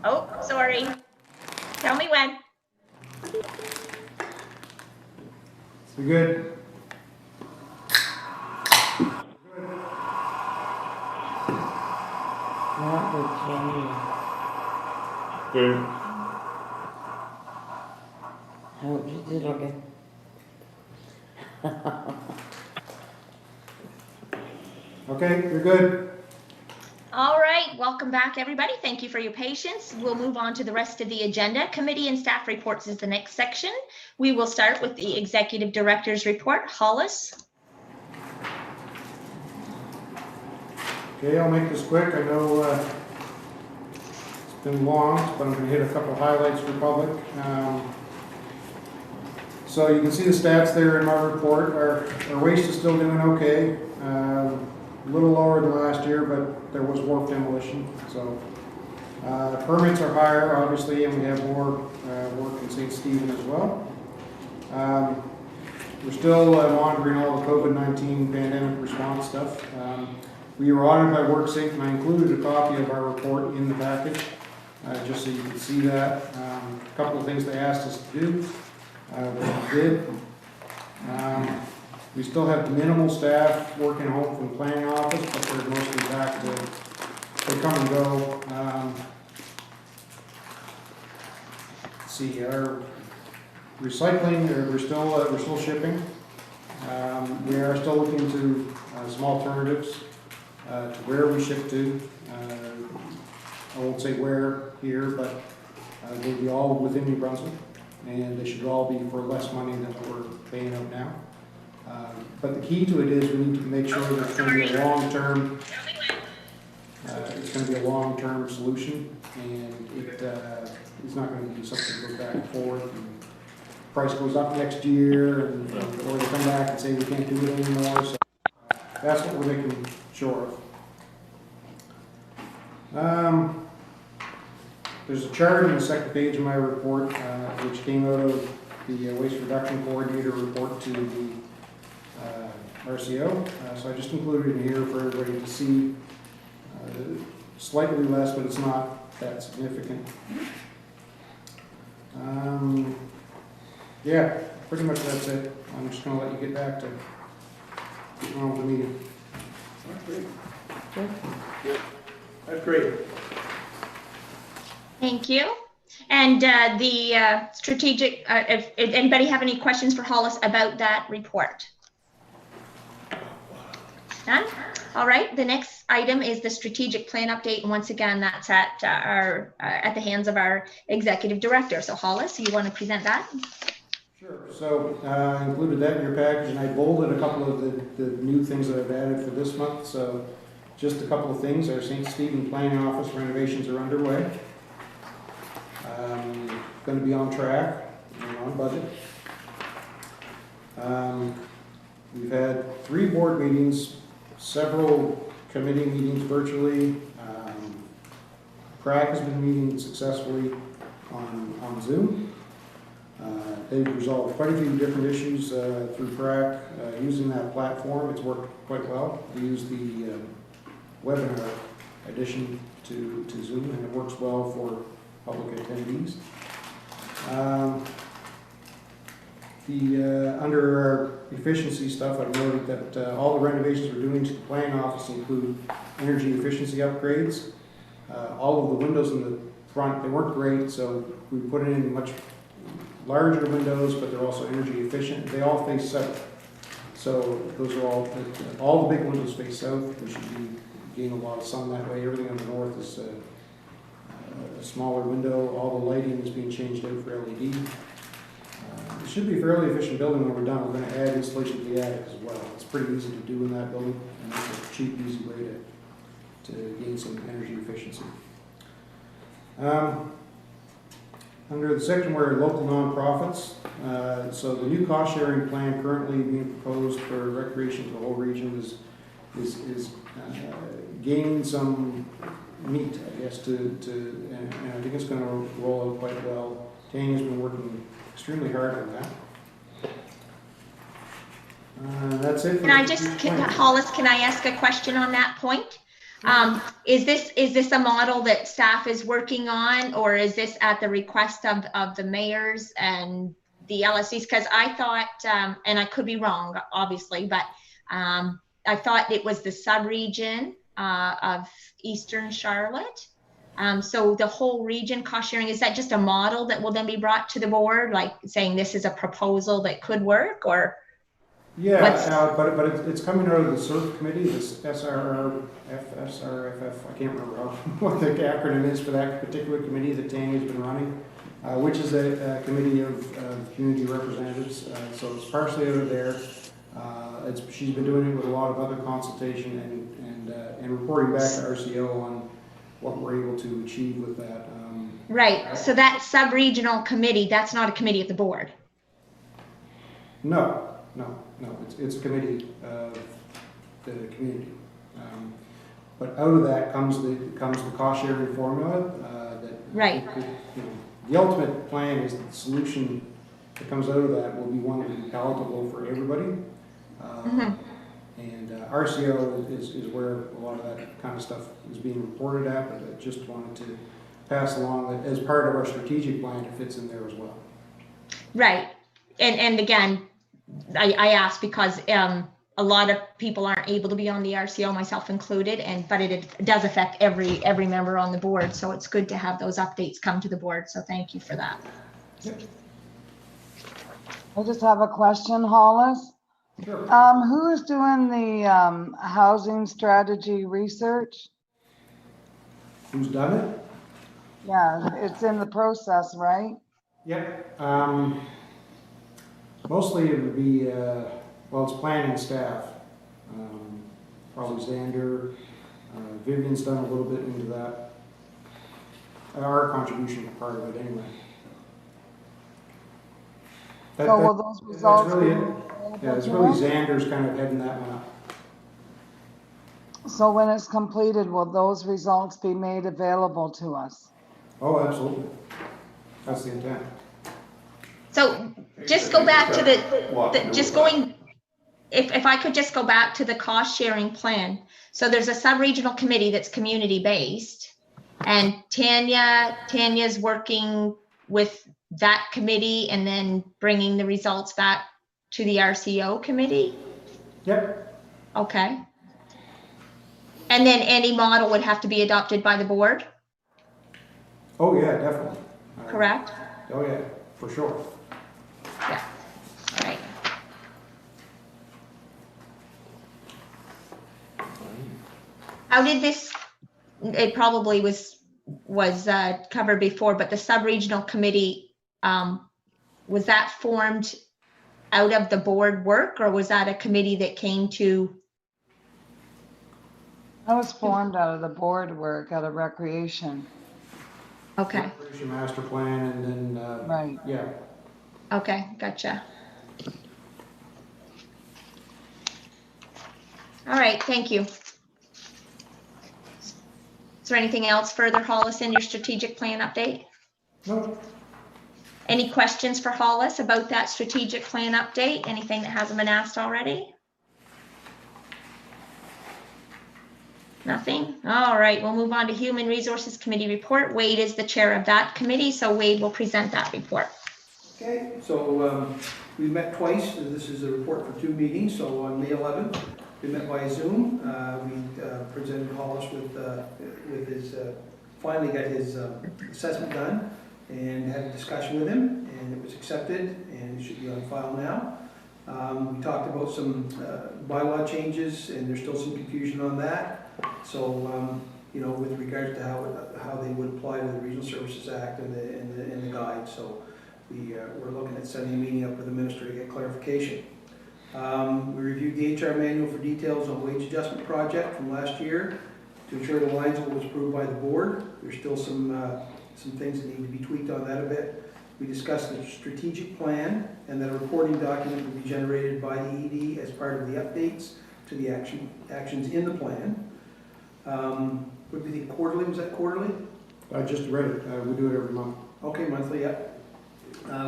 Oh, sorry. Tell me when. We good? Not the change. Good. Oh, you did okay. Okay, you're good. All right, welcome back, everybody. Thank you for your patience. We'll move on to the rest of the agenda. Committee and staff reports is the next section. We will start with the executive director's report. Hollis. Okay, I'll make this quick. I know it's been long, but I'm going to hit a couple highlights for public. So you can see the stats there in my report. Our waste is still doing okay. A little lower than last year, but there was wharf demolition. So permits are higher, obviously, and we have more work in St. Stephen as well. We're still monitoring all the COVID-19 pandemic response stuff. We were audited by WorkSafe, and I included a copy of our report in the package, just so you can see that. A couple of things they asked us to do, that we did. We still have minimal staff working home from the planning office, but they're mostly back to, they come and go. Let's see, our recycling, we're still shipping. We are still looking to some alternatives to where we ship to. I won't say where here, but they'll be all within New Brunswick, and they should all be for less money than what we're paying out now. But the key to it is we need to make sure that it's going to be a long-term. It's going to be a long-term solution, and it's not going to be something that goes back and forth. And price goes up next year, or they come back and say we can't do it anymore. So that's what we're making sure of. There's a chart in the second page of my report, which came out of the Waste Reduction Coordinator report to the RCO. So I just included it here for everybody to see. Slightly less, but it's not that significant. Yeah, pretty much that's it. I'm just going to let you get back to getting on with the meeting. That's great. That's great. Thank you. And the strategic, if anybody have any questions for Hollis about that report? None? All right, the next item is the strategic plan update, and once again, that's at at the hands of our executive director. So Hollis, you want to present that? Sure. So I included that in your package, and I bolded a couple of the new things that I've added for this month. So just a couple of things. Our St. Stephen Planning Office renovations are underway. Going to be on track and on budget. We've had 3 board meetings, several committee meetings virtually. PRAC has been meeting successfully on Zoom. They've resolved quite a few different issues through PRAC using that platform. It's worked quite well. We use the webinar addition to Zoom, and it works well for public attendees. Under our efficiency stuff, I've noted that all the renovations we're doing to the planning office include energy efficiency upgrades. All of the windows in the front, they weren't great, so we put in much larger windows, but they're also energy efficient. They all face south. So those are all the big windows face south. We should be getting a lot of sun that way. Everything on the north is a smaller window. All the lighting is being changed out for LED. It should be a fairly efficient building when we're done. We're going to add insulation to the attic as well. It's pretty easy to do in that building, and it's a cheap, easy way to gain some energy efficiency. Under the section where local nonprofits, so the new cost sharing plan currently being proposed for recreation for the whole region is gaining some meat, I guess, and I think it's going to roll out quite well. Tanya's been working extremely hard on that. That's it. Hollis, can I ask a question on that point? Is this a model that staff is working on, or is this at the request of the mayors and the LSCs? Because I thought, and I could be wrong, obviously, but I thought it was the sub-region of Eastern Charlotte. So the whole region cost sharing, is that just a model that will then be brought to the board, like saying this is a proposal that could work, or? Yeah, but it's coming out of the SURF committee, this SRRFF, I can't remember what the acronym is for that particular committee that Tanya's been running, which is a committee of community representatives. So it's partially out of there. She's been doing it with a lot of other consultation and reporting back to RCO on what we're able to achieve with that. Right, so that sub-regional committee, that's not a committee of the board? No, it's a committee of the community. But out of that comes the cost sharing formula. Right. The ultimate plan is that the solution that comes out of that will be one that will be palatable for everybody. And RCO is where a lot of that kind of stuff is being reported at, but I just wanted to pass along that as part of our strategic plan, it fits in there as well. Right, and again, I asked because a lot of people aren't able to be on the RCO, myself included, but it does affect every member on the board, so it's good to have those updates come to the board, so thank you for that. Yep. I just have a question, Hollis. Sure. Who is doing the housing strategy research? Who's done it? Yeah, it's in the process, right? Yep. Mostly it would be, well, it's planning staff. Probably Xander. Vivian's done a little bit into that. Our contribution is part of it anyway. So will those results really be? Yeah, it's really Xander's kind of heading that one up. So when it's completed, will those results be made available to us? Oh, absolutely. That's the intent. So just go back to if I could just go back to the cost sharing plan. So there's a sub-regional committee that's community based, and Tanya's working with that committee and then bringing the results back to the RCO committee? Yep. Okay. And then any model would have to be adopted by the board? Oh, yeah, definitely. Correct? Oh, yeah, for sure. Yeah. All right. How did this, it probably was covered before, but the sub-regional committee, was that formed out of the board work, or was that a committee that came to? That was formed out of the board work, out of recreation. Okay. Recreation master plan, and then, Right. yeah. Okay, gotcha. All right, thank you. Is there anything else further, Hollis, in your strategic plan update? No. Any questions for Hollis about that strategic plan update? Anything that hasn't been asked already? Nothing? All right, we'll move on to Human Resources Committee report. Wade is the chair of that committee, so Wade will present that report. Okay, so we met twice. This is a report for 2 meetings. So on May 11th, we met via Zoom. We presented Hollis with his, finally got his assessment done, and had a discussion with him, and it was accepted, and it should be on file now. We talked about some bylaw changes, and there's still some confusion on that. So, you know, with regards to how they would apply to the Regional Services Act and the guide. So we're looking at setting a meeting up with the minister to get clarification. We reviewed the HR manual for details on wage adjustment project from last year to ensure it aligns with what was approved by the board. There's still some things that need to be tweaked on that a bit. We discussed the strategic plan and that a reporting document will be generated by the ED as part of the updates to the actions in the plan. Would be the quarterly, was that quarterly? I just read it. We do it every month. Okay, monthly, yep.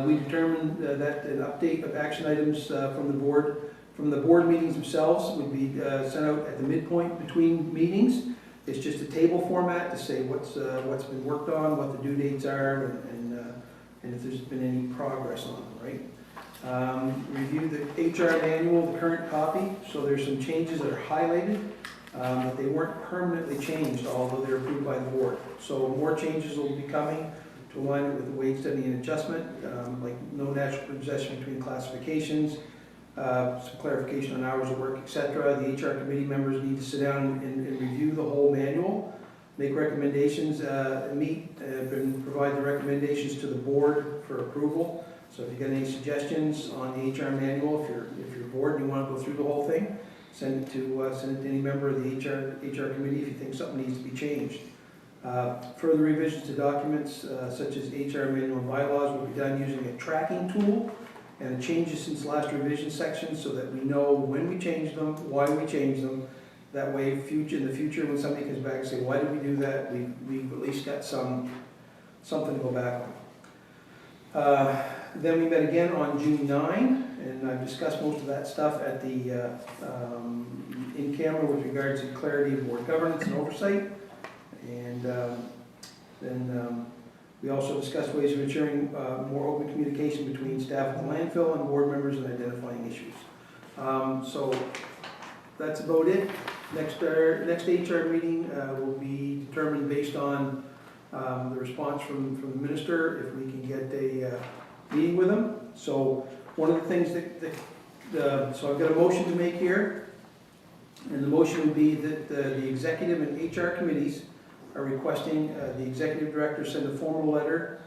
We determined that an update of action items from the board meetings themselves would be sent out at the midpoint between meetings. It's just a table format to say what's been worked on, what the due dates are, and if there's been any progress on them, right? Review the HR manual, the current copy, so there's some changes that are highlighted, but they weren't permanently changed, although they're approved by the board. So more changes will be coming to align it with the wage study and adjustment, like no natural progression between classifications, some clarification on hours of work, etc. The HR committee members need to sit down and review the whole manual, make recommendations, and provide the recommendations to the board for approval. So if you got any suggestions on the HR manual, if you're bored and you want to go through the whole thing, send it to any member of the HR committee if you think something needs to be changed. Further revisions to documents such as HR manual and bylaws will be done using a tracking tool and the changes since last revision section so that we know when we changed them, why we changed them. That way, in the future, when somebody comes back and say, why did we do that, we've at least got something to go back on. Then we met again on June 9, and I've discussed most of that stuff at the in camera with regards to clarity of board governance and oversight. And then we also discussed ways of ensuring more open communication between staff at the landfill and board members and identifying issues. So that's about it. Next HR meeting will be determined based on the response from the minister, if we can get a meeting with him. So one of the things so I've got a motion to make here, and the motion would be that the executive and HR committees are requesting the executive director send a formal letter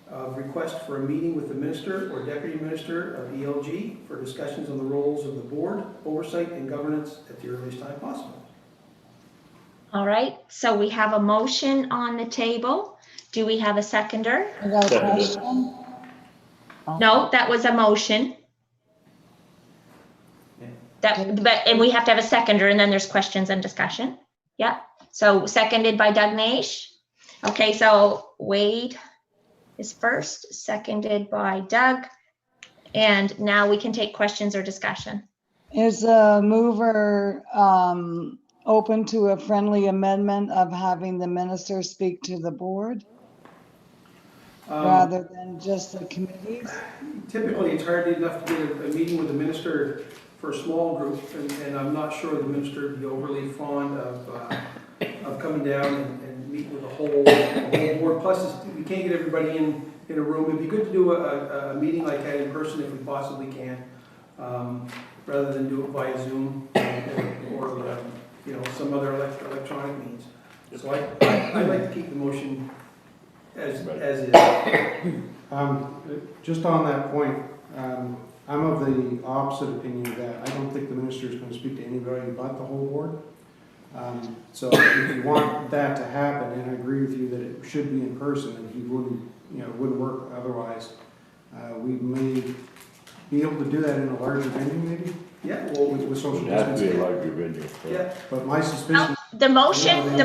of request for a meeting with the minister or deputy minister of ELG for discussions on the roles of the board, oversight, and governance at the earliest time possible. All right, so we have a motion on the table. Do we have a seconder? I got a question. No, that was a motion. And we have to have a seconder, and then there's questions and discussion. Yeah, so seconded by Doug Naish. Okay, so Wade is first, seconded by Doug. And now we can take questions or discussion. Is a mover open to a friendly amendment of having the minister speak to the board rather than just the committees? Typically, it's hard enough to get a meeting with the minister for a small group, and I'm not sure the minister would be overly fond of coming down and meeting with the whole board. Plus, we can't get everybody in a room. It'd be good to do a meeting like that in person if we possibly can, rather than do it via Zoom or some other electronic means. So I'd like to keep the motion as is. Just on that point, I'm of the opposite opinion that I don't think the minister is going to speak to anybody but the whole board. So if you want that to happen, and I agree with you that it should be in person, and he wouldn't work otherwise, we may be able to do that in a larger venue, maybe. Yeah, well, with social It has to be a distancing. larger venue. Yeah. But my suspicion. The motion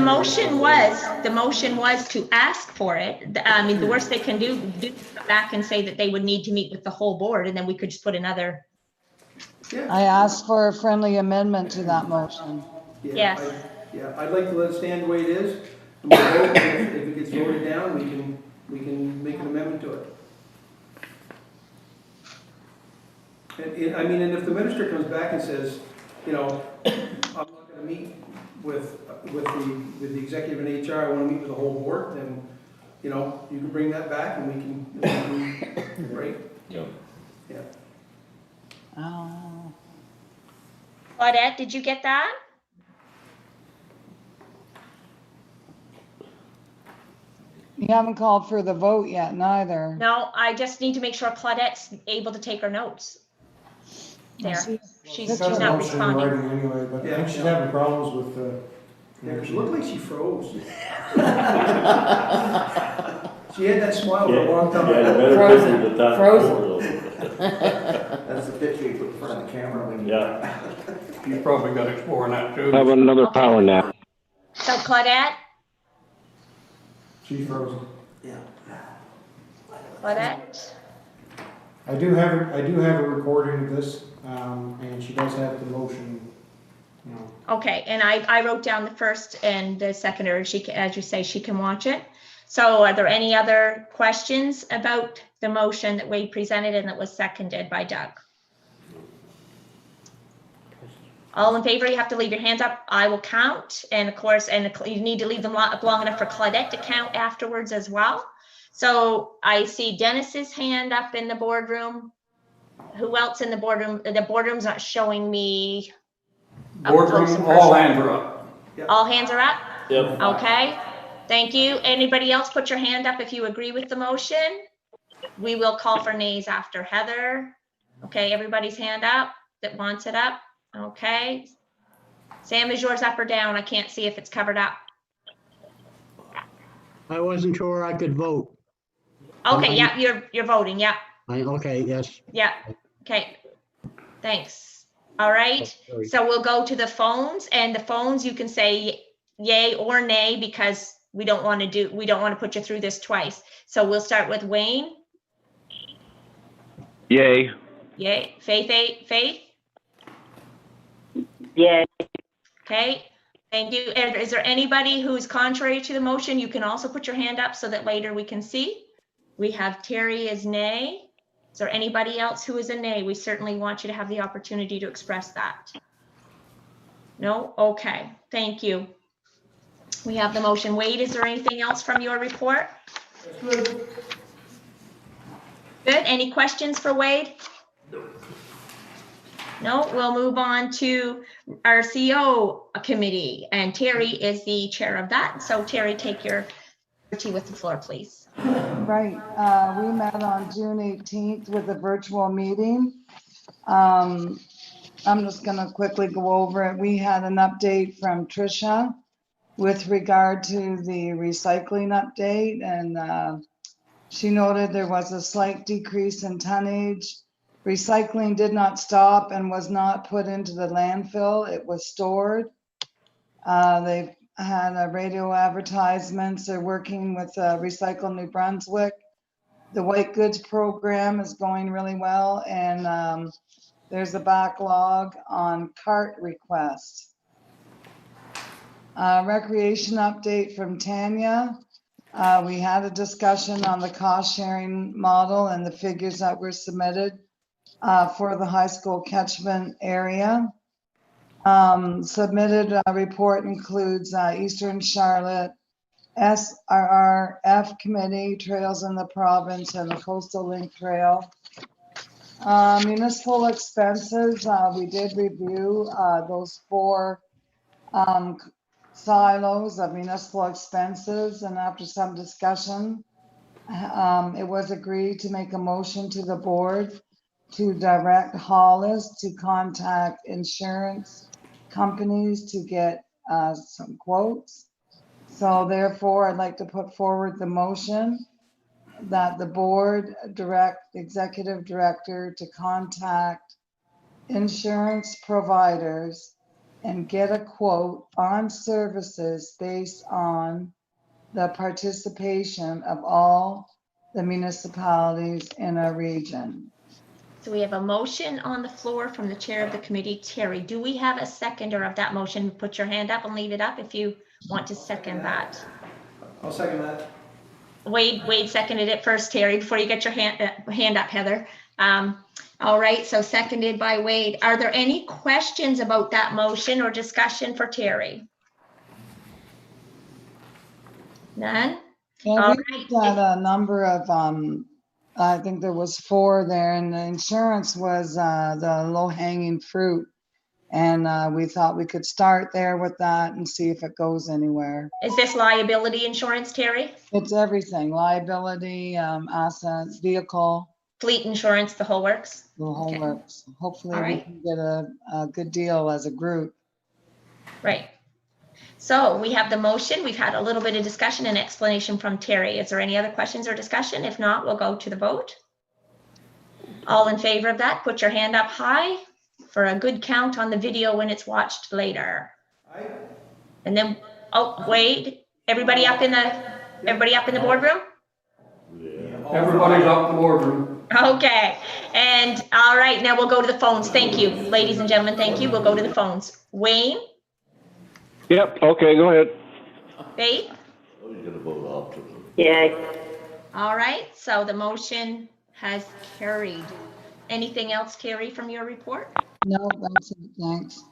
was to ask for it. I mean, the worst they can do come back and say that they would need to meet with the whole board, and then we could just put another. I asked for a friendly amendment to that motion. Yes. I'd like to let it stand the way it is. And we'll vote. If it gets voted down, we can make an amendment to it. And if the minister comes back and says, I'm not going to meet with the executive and HR, I want to meet with the whole board, then, you can bring that back and we can right? Yeah. Yeah. Oh. Claudette, did you get that? You haven't called for the vote yet, neither. No, I just need to make sure Claudette's able to take her notes. There, she's Got the not motion in responding. writing anyway, but I think she's Yeah. having problems with It looked like she froze. She had that smile for a long time. Frozen. That's the picture you put in front of the camera when you. Yeah. You probably got exploring that too. Have another power nap. So Claudette, she's frozen. Yeah. Claudette, I do have a recording of this, and she does have the motion No. Okay, and I wrote down the first and the seconder, she can, as you say, she can watch it. So are there any other questions about the motion that Wade presented and that was seconded by Doug? All in favor, you have to leave your hands up. I will count. And of course, and you need to leave them up long enough for Claudette to count afterwards as well. So I see Dennis's hand up in the boardroom. Who else in the boardroom? The boardroom's not showing me. Boardroom, all hands are up. All hands are up? Yep. Okay, thank you. Anybody else put your hand up if you agree with the motion? We will call for nays after Heather. Okay, everybody's hand up that wants it up. Okay. Sam, is yours up or down? I can't see if it's covered up. I wasn't sure I could vote. Okay, yeah, you're voting, yeah. Okay, yes. Yeah, okay, thanks. All right, so we'll go to the phones, and the phones you can say yay or nay because we don't want to put you through this twice. So we'll start with Wayne. Yay. Yay. Faith? Yeah. Okay, thank you. And is there anybody who's contrary to the motion? You can also put your hand up so that later we can see. We have Terry as nay. Is there anybody else who is a nay? We certainly want you to have the opportunity to express that. No? Okay, thank you. We have the motion. Wade, is there anything else from your report? Good. Good. Any questions for Wade? No, we'll move on to our CO committee, and Terry is the chair of that. So Terry, take your tea with the floor, please. Right, we met on June 18th with a virtual meeting. I'm just gonna quickly go over it. We had an update from Tricia with regard to the recycling update, and she noted there was a slight decrease in tonnage. Recycling did not stop and was not put into the landfill, it was stored. They've had radio advertisements. They're working with Recycle New Brunswick. The white goods program is going really well, and there's a backlog on cart requests. Recreation update from Tanya. We had a discussion on the cost sharing model and the figures that were submitted for the high school catchment area. Submitted report includes Eastern Charlotte, SRRF Committee, Trails in the Province, and the Coastal Link Trail. Municipal expenses, we did review those 4 silos of municipal expenses, and after some discussion, it was agreed to make a motion to the board to direct Hollis to contact insurance companies to get some quotes. So therefore, I'd like to put forward the motion that the board direct the executive director to contact insurance providers and get a quote on services based on the participation of all the municipalities in a region. So we have a motion on the floor from the chair of the committee, Terry. Do we have a seconder of that motion? Put your hand up and leave it up if you want to second that. I'll second that. Wade seconded it first, Terry, before you get your hand up, Heather. All right, so seconded by Wade. Are there any questions about that motion or discussion for Terry? None? Yeah, we looked at a number of, I think there was 4 there, and the insurance was the low-hanging fruit. And we thought we could start there with that and see if it goes anywhere. Is this liability insurance, Terry? It's everything, liability, assets, vehicle. Fleet insurance, the whole works? The whole works. Hopefully All we right. can get a good deal as a group. Right. So we have the motion. We've had a little bit of discussion and explanation from Terry. Is there any other questions or discussion? If not, we'll go to the vote. All in favor of that, put your hand up high for a good count on the video when it's watched later. Aye. And then, oh, Wade, everybody up in the boardroom? Yeah. Everybody's up in the boardroom. Okay, and all right, now we'll go to the phones. Thank you, ladies and gentlemen, thank you. We'll go to the phones. Wayne, Yep, okay, go ahead. Faith? Oh, you're gonna vote off to them. Yay. All right, so the motion has carried. Anything else, Carrie, from your report? No, that's it, thanks.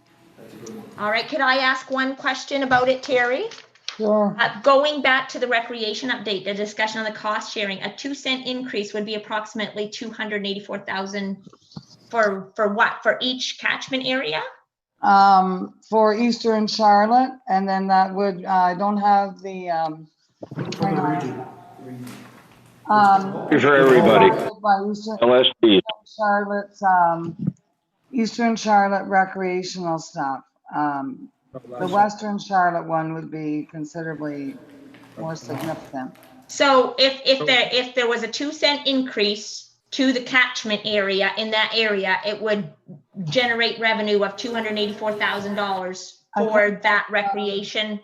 All right, could I ask one question about it, Terry? Sure. Going back to the recreation update, the discussion on the cost sharing, a 2-cent increase would be approximately 284,000 for what? For each catchment area? For Eastern Charlotte, and then that would, I don't have the, For the region. For everybody. by Eastern LSD. Charlotte's, Eastern Charlotte recreational stuff. The Western Charlotte one would be considerably more significant. So if there was a 2-cent increase to the catchment area in that area, it would generate revenue of $284,000 for that recreation.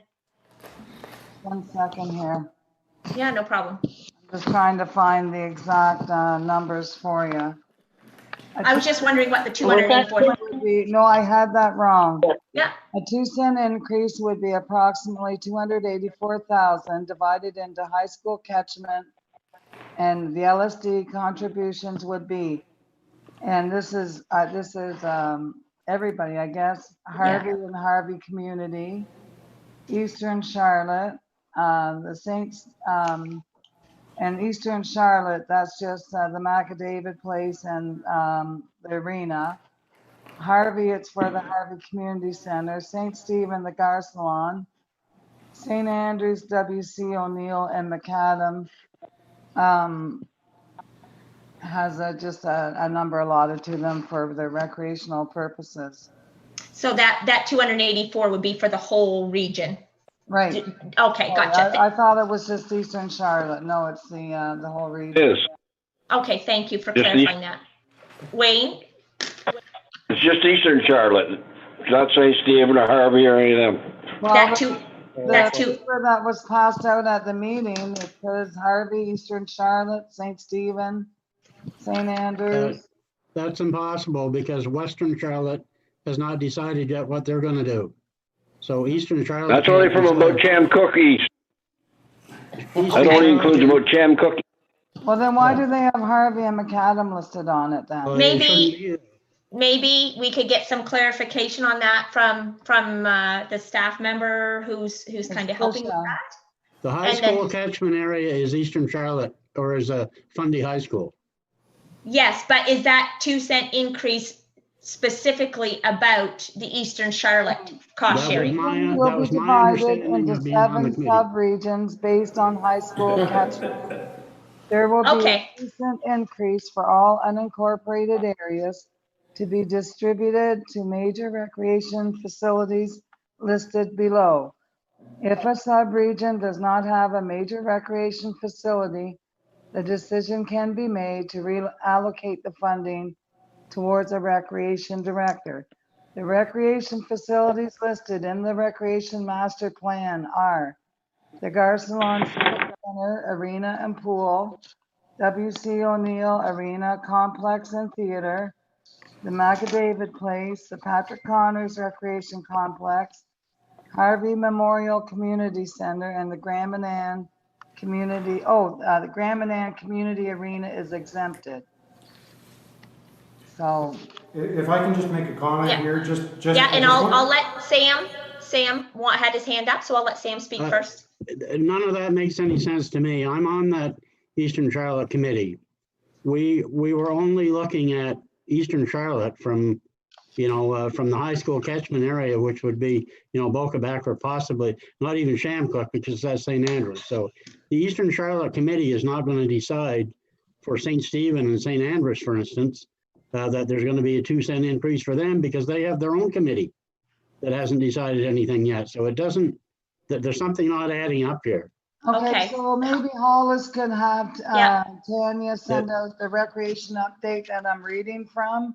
1 second here. Yeah, no problem. Just trying to find the exact numbers for you. I was just wondering what the 284. Would be, no, I had that wrong. Yeah. A 2-cent increase would be approximately 284,000 divided into high school catchment, and the LSD contributions would be, and this is everybody, I guess, Harvey and Harvey community, Eastern Charlotte, the Saints, and Eastern Charlotte, that's just the McAdavid place and the arena. Harvey, it's for the Harvey Community Center. St. Stephen, the Gar Salon. St. Andrews, W.C. O'Neill, and McAdam has just a number allotted to them for their recreational purposes. So that 284 would be for the whole region. Right. Okay, gotcha. I thought it was just Eastern Charlotte. No, it's the whole region. It is. Okay, thank you for Just clarifying that. Wayne? It's just Eastern Charlotte. It's not St. Stephen or Harvey or any of them. Well, That's the paper that was passed out at the meeting, it says Harvey, Eastern Charlotte, St. Stephen, St. Andrews. That's impossible because Western Charlotte has not decided yet what they're gonna do. So Eastern Charlotte. That's only from about Chamcook East. That only includes about Chamcook. Well, then why do they have Harvey and McAdam listed on it then? Maybe we could get some clarification on that from the staff member who's kind of helping with that. The high school catchment area is Eastern Charlotte, or is Fundy High School. Yes, but is that 2-cent increase specifically about the Eastern Charlotte cost sharing? Will be divided into 7 sub-regions based on high school catchment. There will be a 2-cent increase for all unincorporated areas to be distributed to major recreation facilities listed below. If a sub-region does not have a major recreation facility, the decision can be made to reallocate the funding towards a recreation director. The recreation facilities listed in the recreation master plan are the Gar Salon Center, Arena and Pool, W.C. O'Neill Arena, Complex and Theater, the McAdavid Place, the Patrick Connors Recreation Complex, Harvey Memorial Community Center, and the Grand Manan Community, the Grand Manan Community Arena is exempted. So. If I can just make a comment here, just. Yeah, and I'll let Sam had his hand up, so I'll let Sam speak first. None of that makes any sense to me. I'm on that Eastern Charlotte committee. We were only looking at Eastern Charlotte from the high school catchment area, which would be, Boca Back or possibly not even Chamcook, because that's St. Andrews. So the Eastern Charlotte committee is not going to decide for St. Stephen and St. Andrews, for instance, that there's going to be a 2-cent increase for them because they have their own committee that hasn't decided anything yet. So it doesn't, there's something not adding up here. Okay, so maybe Hollis could have Tanya send out the recreation update that I'm reading from.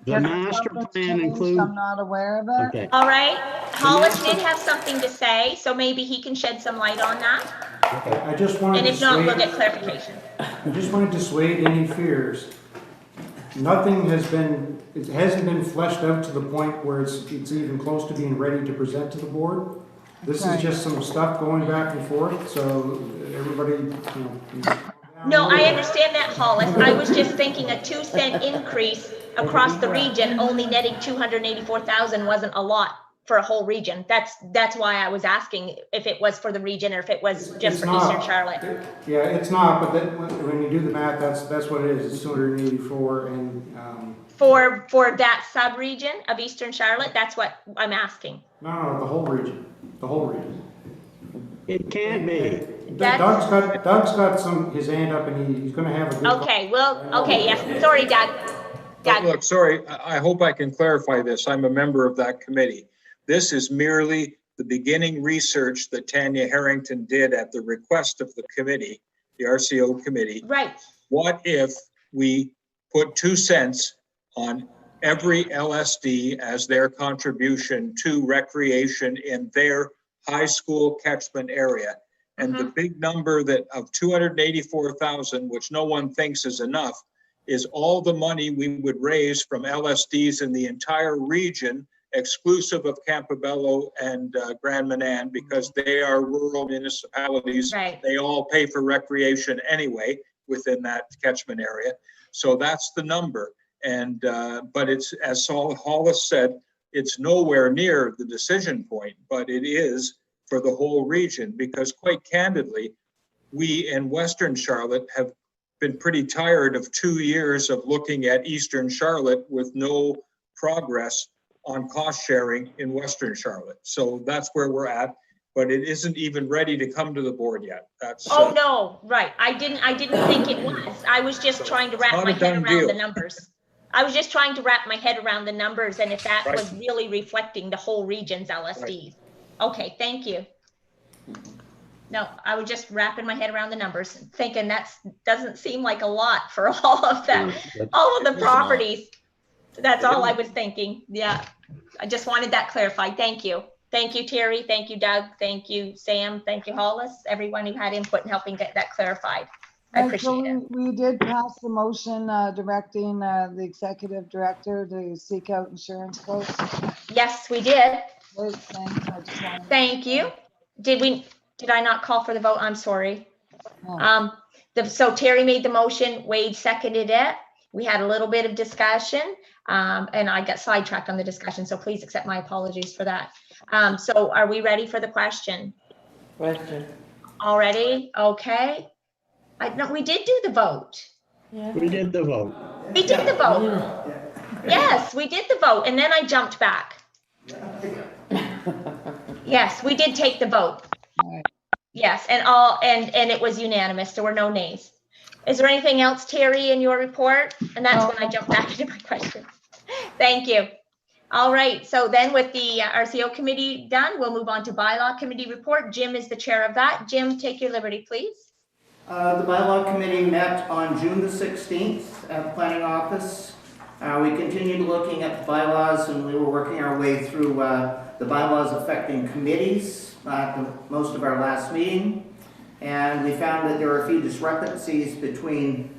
The master plan includes. I'm not aware of it. Okay. All right, Hollis did have something to say, so maybe he can shed some light on that. I just wanted And to if not, we'll dissuade, get clarification. I just wanted to dissuade any fears. Nothing has been, it hasn't been fleshed out to the point where it's even close to being ready to present to the board. This is just some stuff going back and forth, so everybody, you know. No, I understand that, Hollis. I was just thinking a 2-cent increase across the region, only netting 284,000 wasn't a lot for a whole region. That's why I was asking if it was for the region or if it was just for Eastern Charlotte. Yeah, it's not, but then when you do the math, that's what it is. It's 284 and, For that sub-region of Eastern Charlotte, that's what I'm asking. no, the whole region, the whole region. It can't be. Doug's got his hand up and he's gonna have a good. Okay, well, okay, yes, sorry, Doug. Doug. Look, sorry, I hope I can clarify this. I'm a member of that committee. This is merely the beginning research that Tanya Harrington did at the request of the committee, the RCO committee. Right. What if we put 2 cents on every LSD as their contribution to recreation in their high school catchment area? And the big number that of 284,000, which no one thinks is enough, is all the money we would raise from LSDs in the entire region, exclusive of Campobello and Grand Manan, because they are rural municipalities. Right. They all pay for recreation anyway within that catchment area. So that's the number. And but it's, as Hollis said, it's nowhere near the decision point, but it is for the whole region, because quite candidly, we in Western Charlotte have been pretty tired of 2 years of looking at Eastern Charlotte with no progress on cost sharing in Western Charlotte. So that's where we're at, but it isn't even ready to come to the board yet. That's No, right. I didn't think it was. I was just trying to wrap my head around the numbers. I was just trying to wrap my head around the numbers and if that was really reflecting the whole region's LSDs. Okay, thank you. No, I was just wrapping my head around the numbers, thinking that doesn't seem like a lot for all of them, all of the properties. That's all I was thinking. Yeah, I just wanted that clarified. Thank you. Thank you, Terry. Thank you, Doug. Thank you, Sam. Thank you, Hollis. Everyone who had input in helping get that clarified. I appreciate it. We did pass the motion directing the executive director to seek out insurance quotes. Yes, we did. Great, thanks. I just wanted Thank you. Did I not call for the vote? I'm sorry. No. So Terry made the motion, Wade seconded it. We had a little bit of discussion and I got sidetracked on the discussion. So please accept my apologies for that. So are we ready for the question? Question. Already? Okay. No, we did do the vote. Yeah. We did the vote. We did the vote. Yes, we did the vote. And then I jumped back. Yes, we did take the vote. Yes, and it was unanimous. There were no nays. Is there anything else, Terry, in your report? And that's when I jumped back into my question. Thank you. All right, so then with the RCO committee done, we'll move on to bylaw committee report. Jim is the chair of that. Jim, take your liberty, please. The bylaw committee met on June the 16th at the planning office. We continued looking at the bylaws and we were working our way through the bylaws affecting committees at most of our last meeting. And we found that there are a few discrepancies between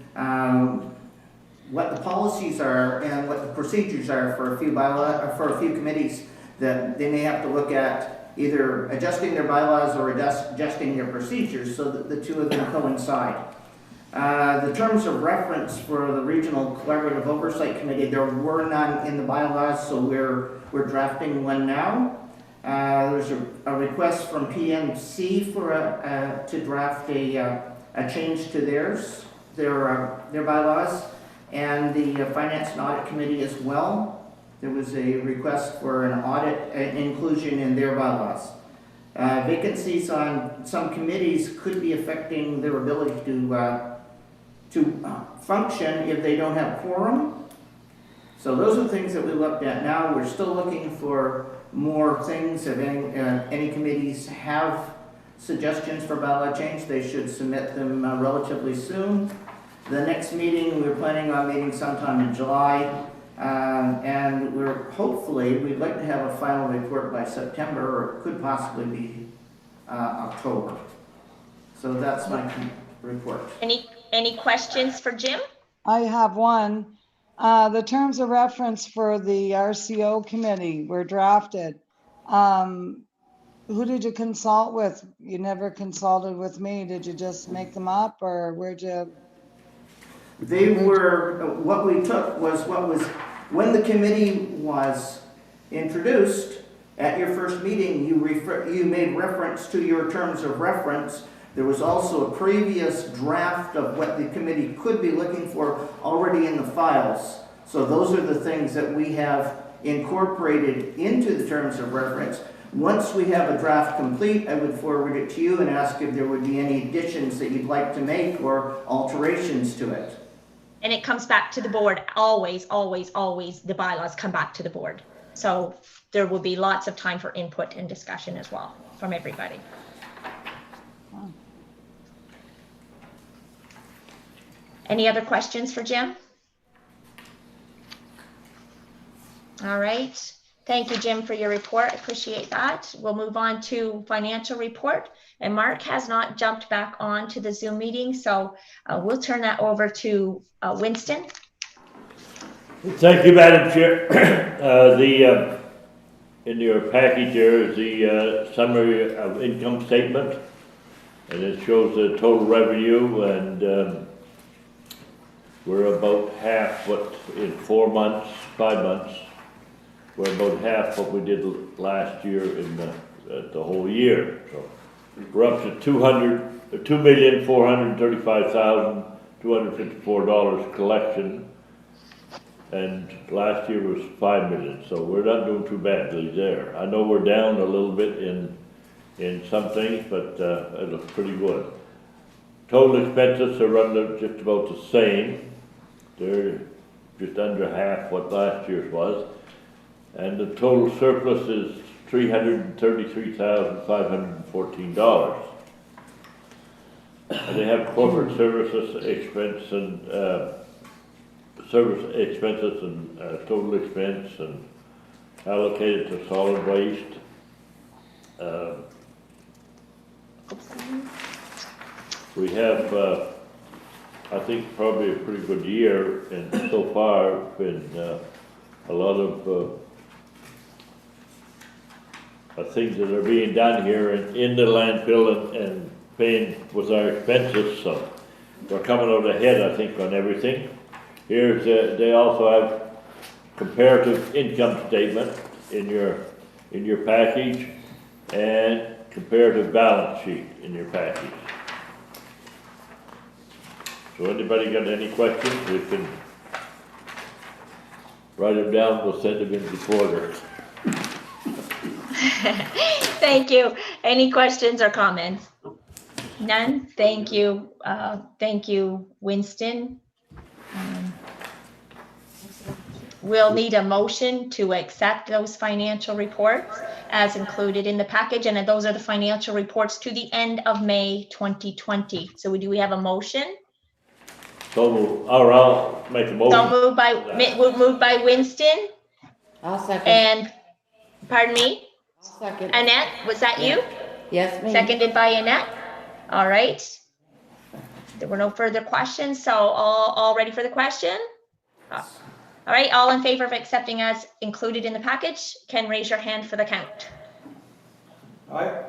what the policies are and what the procedures are for a few committees that they may have to look at either adjusting their bylaws or adjusting their procedures so that the two of them coincide. The terms of reference for the Regional Collaborative Oversight Committee, there were none in the bylaws, so we're drafting one now. There's a request from PMC for to draft a change to their bylaws, and the Finance and Audit Committee as well. There was a request for an audit inclusion in their bylaws. Vacancies on some committees could be affecting their ability to function if they don't have quorum. So those are the things that we looked at. Now we're still looking for more things. If any committees have suggestions for bylaw change, they should submit them relatively soon. The next meeting, we're planning on meeting sometime in July. And we'd like to have a final report by September, or it could possibly be October. So that's my report. Any questions for Jim? I have one. The terms of reference for the RCO committee were drafted. Who did you consult with? You never consulted with me. Did you just make them up, or where'd you? They were, what we took was when the committee was introduced at your first meeting, you made reference to your terms of reference. There was also a previous draft of what the committee could be looking for already in the files. So those are the things that we have incorporated into the terms of reference. Once we have a draft complete, I would forward it to you and ask if there would be any additions that you'd like to make or alterations to it. And it comes back to the board. Always, always, always, the bylaws come back to the board. So there will be lots of time for input and discussion as well from everybody. Any other questions for Jim? All right. Thank you, Jim, for your report. Appreciate that. We'll move on to financial report. And Mark has not jumped back on to the Zoom meeting, so we'll turn that over to Winston. Thank you, Madam Chair. In your package there is the summary of income statement, and it shows the total revenue, and we're about half what in 4 months, 5 months. We're about half what we did last year in the whole year. So we're up to $2,435,254 collection, and last year was $5 million. So we're not doing too badly there. I know we're down a little bit in some things, but it looks pretty good. Total expenses are running just about the same. They're just under half what last year's was. And the total surplus is $333,514. And they have corporate services expense and service expenses and total expense and allocated to solid waste. We have, I think, probably a pretty good year, and so far been a lot of things that are being done here in the landfill and paying with our expenses, so we're coming out ahead, I think, on everything. Here's they also have comparative income statement in your package and comparative balance sheet in your package. So anybody got any questions? We can write them down. We'll send them in the quarter. Thank you. Any questions or comments? None? Thank you. Thank you, Winston. We'll need a motion to accept those financial reports as included in the package, and those are the financial reports to the end of May 2020. So do we have a motion? So I'll make a motion. So moved by Winston. I'll second. And pardon me? I'll second. Annette, was that you? Yes, me. Seconded by Annette. All right. There were no further questions, so all ready for the question? All right, all in favor of accepting as included in the package, can raise your hand for the count. Aye.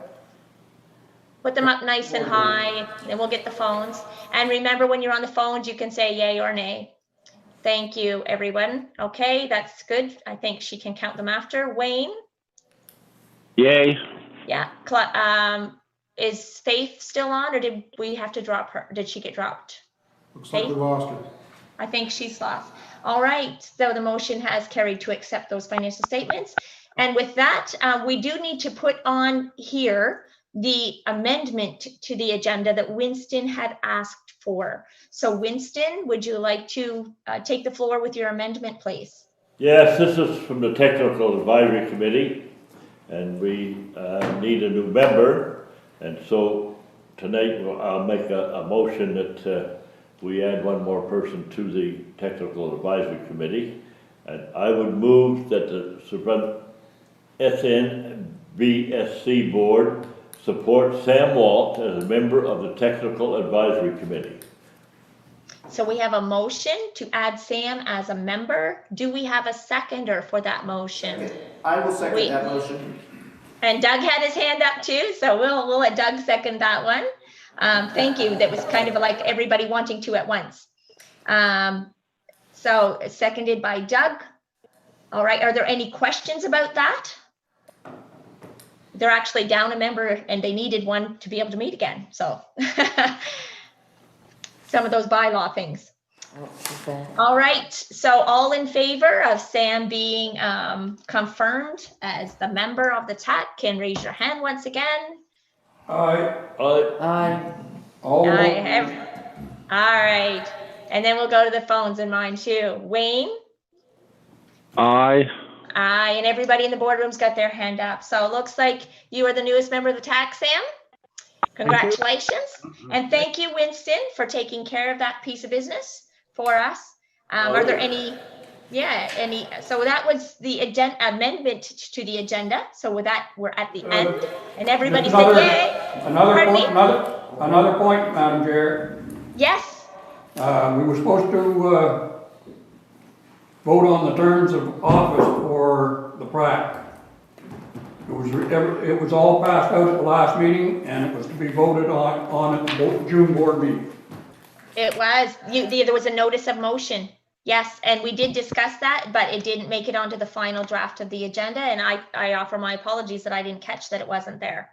Put them up nice and high, and we'll get the phones. And remember, when you're on the phones, you can say yay or nay. Thank you, everyone. Okay, that's good. I think she can count them after. Wayne? Yay. Yeah. Is Faith still on, or did we have to drop her? Did she get dropped? Looks like we lost her. I think she's lost. All right, so the motion has carried to accept those financial statements. And with that, we do need to put on here the amendment to the agenda that Winston had asked for. So Winston, would you like to take the floor with your amendment, please? Yes, this is from the Technical Advisory Committee, and we need a new member. And so tonight I'll make a motion that we add one more person to the Technical Advisory Committee. And I would move that the SNBSC board support Sam Walt as a member of the Technical Advisory Committee. So we have a motion to add Sam as a member. Do we have a seconder for that motion? I will second that motion. And Doug had his hand up too, so we'll let Doug second that one. Thank you. That was kind of like everybody wanting to at once. So seconded by Doug. All right, are there any questions about that? They're actually down a member and they needed one to be able to meet again, so. Some of those bylaw things. Okay. All right, so all in favor of Sam being confirmed as the member of the TAC can raise your hand once again. Aye. Aye. All. All right, and then we'll go to the phones in mine too. Wayne? Aye. Aye, and everybody in the boardroom's got their hand up. So it looks like you are the newest member of the TAC, Sam. Congratulations. And thank you, Winston, for taking care of that piece of business for us. Are there any, so that was the amendment to the agenda. So with that, we're at the end and everybody said yay. Another point, Madam Chair. Yes. We were supposed to vote on the terms of office for the PrAC. It was all passed out at the last meeting and it was to be voted on at the June board meeting. It was, there was a notice of motion. Yes, and we did discuss that, but it didn't make it onto the final draft of the agenda. And I offer my apologies that I didn't catch that it wasn't there.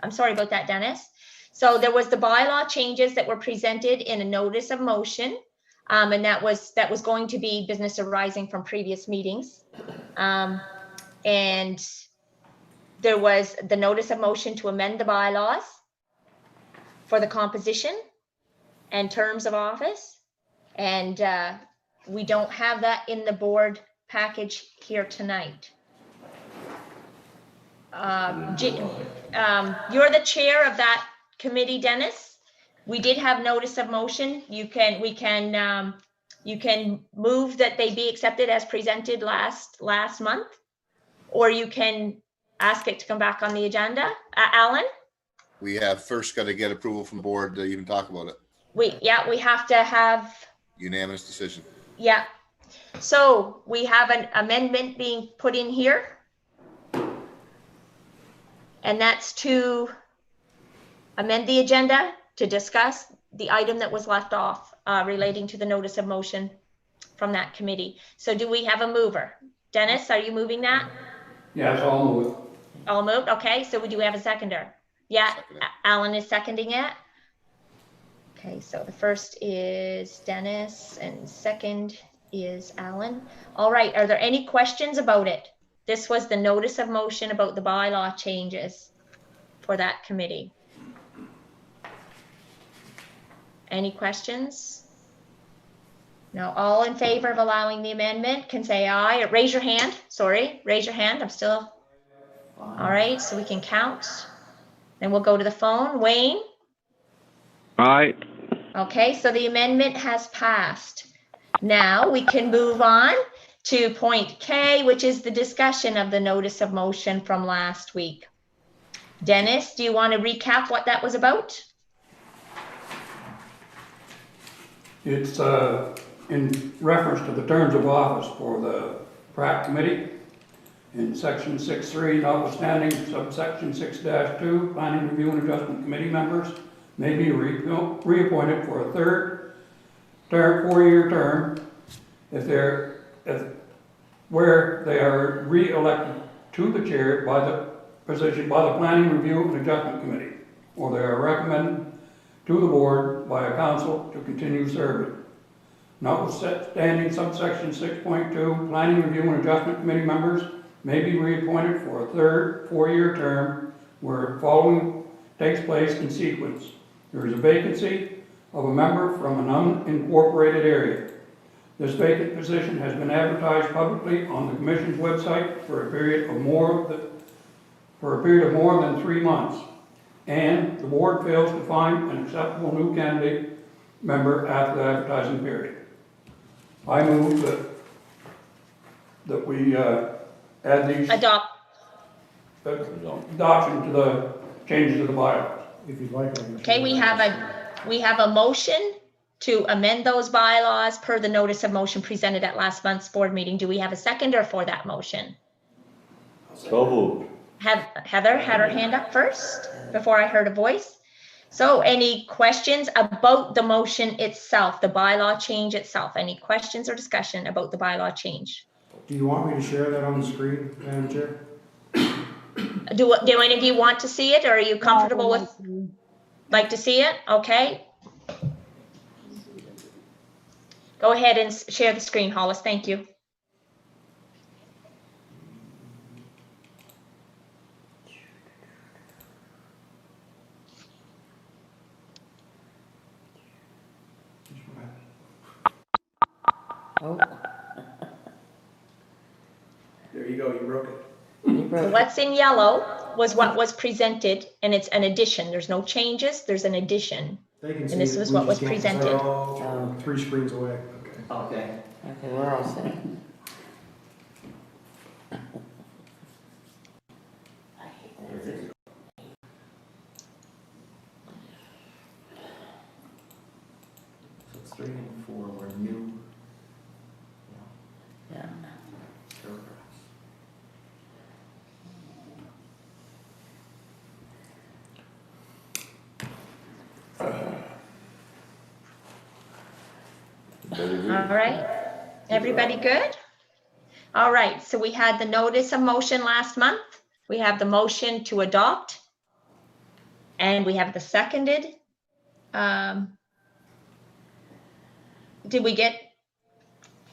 I'm sorry about that, Dennis. So there was the bylaw changes that were presented in a notice of motion. And that was going to be business arising from previous meetings. And there was the notice of motion to amend the bylaws for the composition and terms of office. And we don't have that in the board package here tonight. You're the chair of that committee, Dennis. We did have notice of motion. You can move that they be accepted as presented last month, or you can ask it to come back on the agenda. Alan? We have first got to get approval from the board to even talk about it. We have to have Unanimous decision. Yeah. So we have an amendment being put in here. And that's to amend the agenda to discuss the item that was left off relating to the notice of motion from that committee. So do we have a mover? Dennis, are you moving that? Yes, I'll move it. All moved. Okay. So we do have a seconder. Yeah. Alan is seconding it. Okay. So the first is Dennis and second is Alan. All right. Are there any questions about it? This was the notice of motion about the bylaw changes for that committee. Any questions? No. All in favor of allowing the amendment can say aye or raise your hand. Sorry, raise your hand. I'm still. All right. So we can count. Then we'll go to the phone. Wayne? Aye. Okay. So the amendment has passed. Now we can move on to point K, which is the discussion of the notice of motion from last week. Dennis, do you want to recap what that was about? It's in reference to the terms of office for the PrAC committee. In section 6.3, notwithstanding subsection 6-2, planning review and adjustment committee members may be reappointed for a third 4-year term where they are re-elected to the chair by the position by the planning review and adjustment committee, or they are recommended to the board by a council to continue serving. Notwithstanding subsection 6.2, planning review and adjustment committee members may be reappointed for a third 4-year term where following takes place in sequence. There is a vacancy of a member from an unincorporated area. This vacant position has been advertised publicly on the Commission's website for a period of more than 3 months, and the board fails to find an acceptable new candidate member after the advertising period. I move that we add these adoption to the changes to the bylaws. If you'd like. I can Okay, show we you. have a motion to amend those bylaws per the notice of motion presented at last month's board meeting. Do we have a seconder for that motion? So moved. Heather had her hand up first before I heard a voice. So any questions about the motion itself, the bylaw change itself? Any questions or discussion about the bylaw change? Do you want me to share that on the screen, Madam Chair? Do any of you want to see it, or are you comfortable with, like to see it? Okay. Go ahead and share the screen, Hollis. Thank you. Oh, There you go, you broke it. you broke So it. what's in yellow was what was presented, and it's an addition. There's no changes, there's an addition. They can see And this it, was we what was just can't. presented. They're all 3 screens away. Okay. Okay, we're all set. So 3 and 4 were new Yeah. paragraphs. All right, everybody good? All right, so we had the notice of motion last month. We have the motion to adopt. And we have the seconded. Did we get,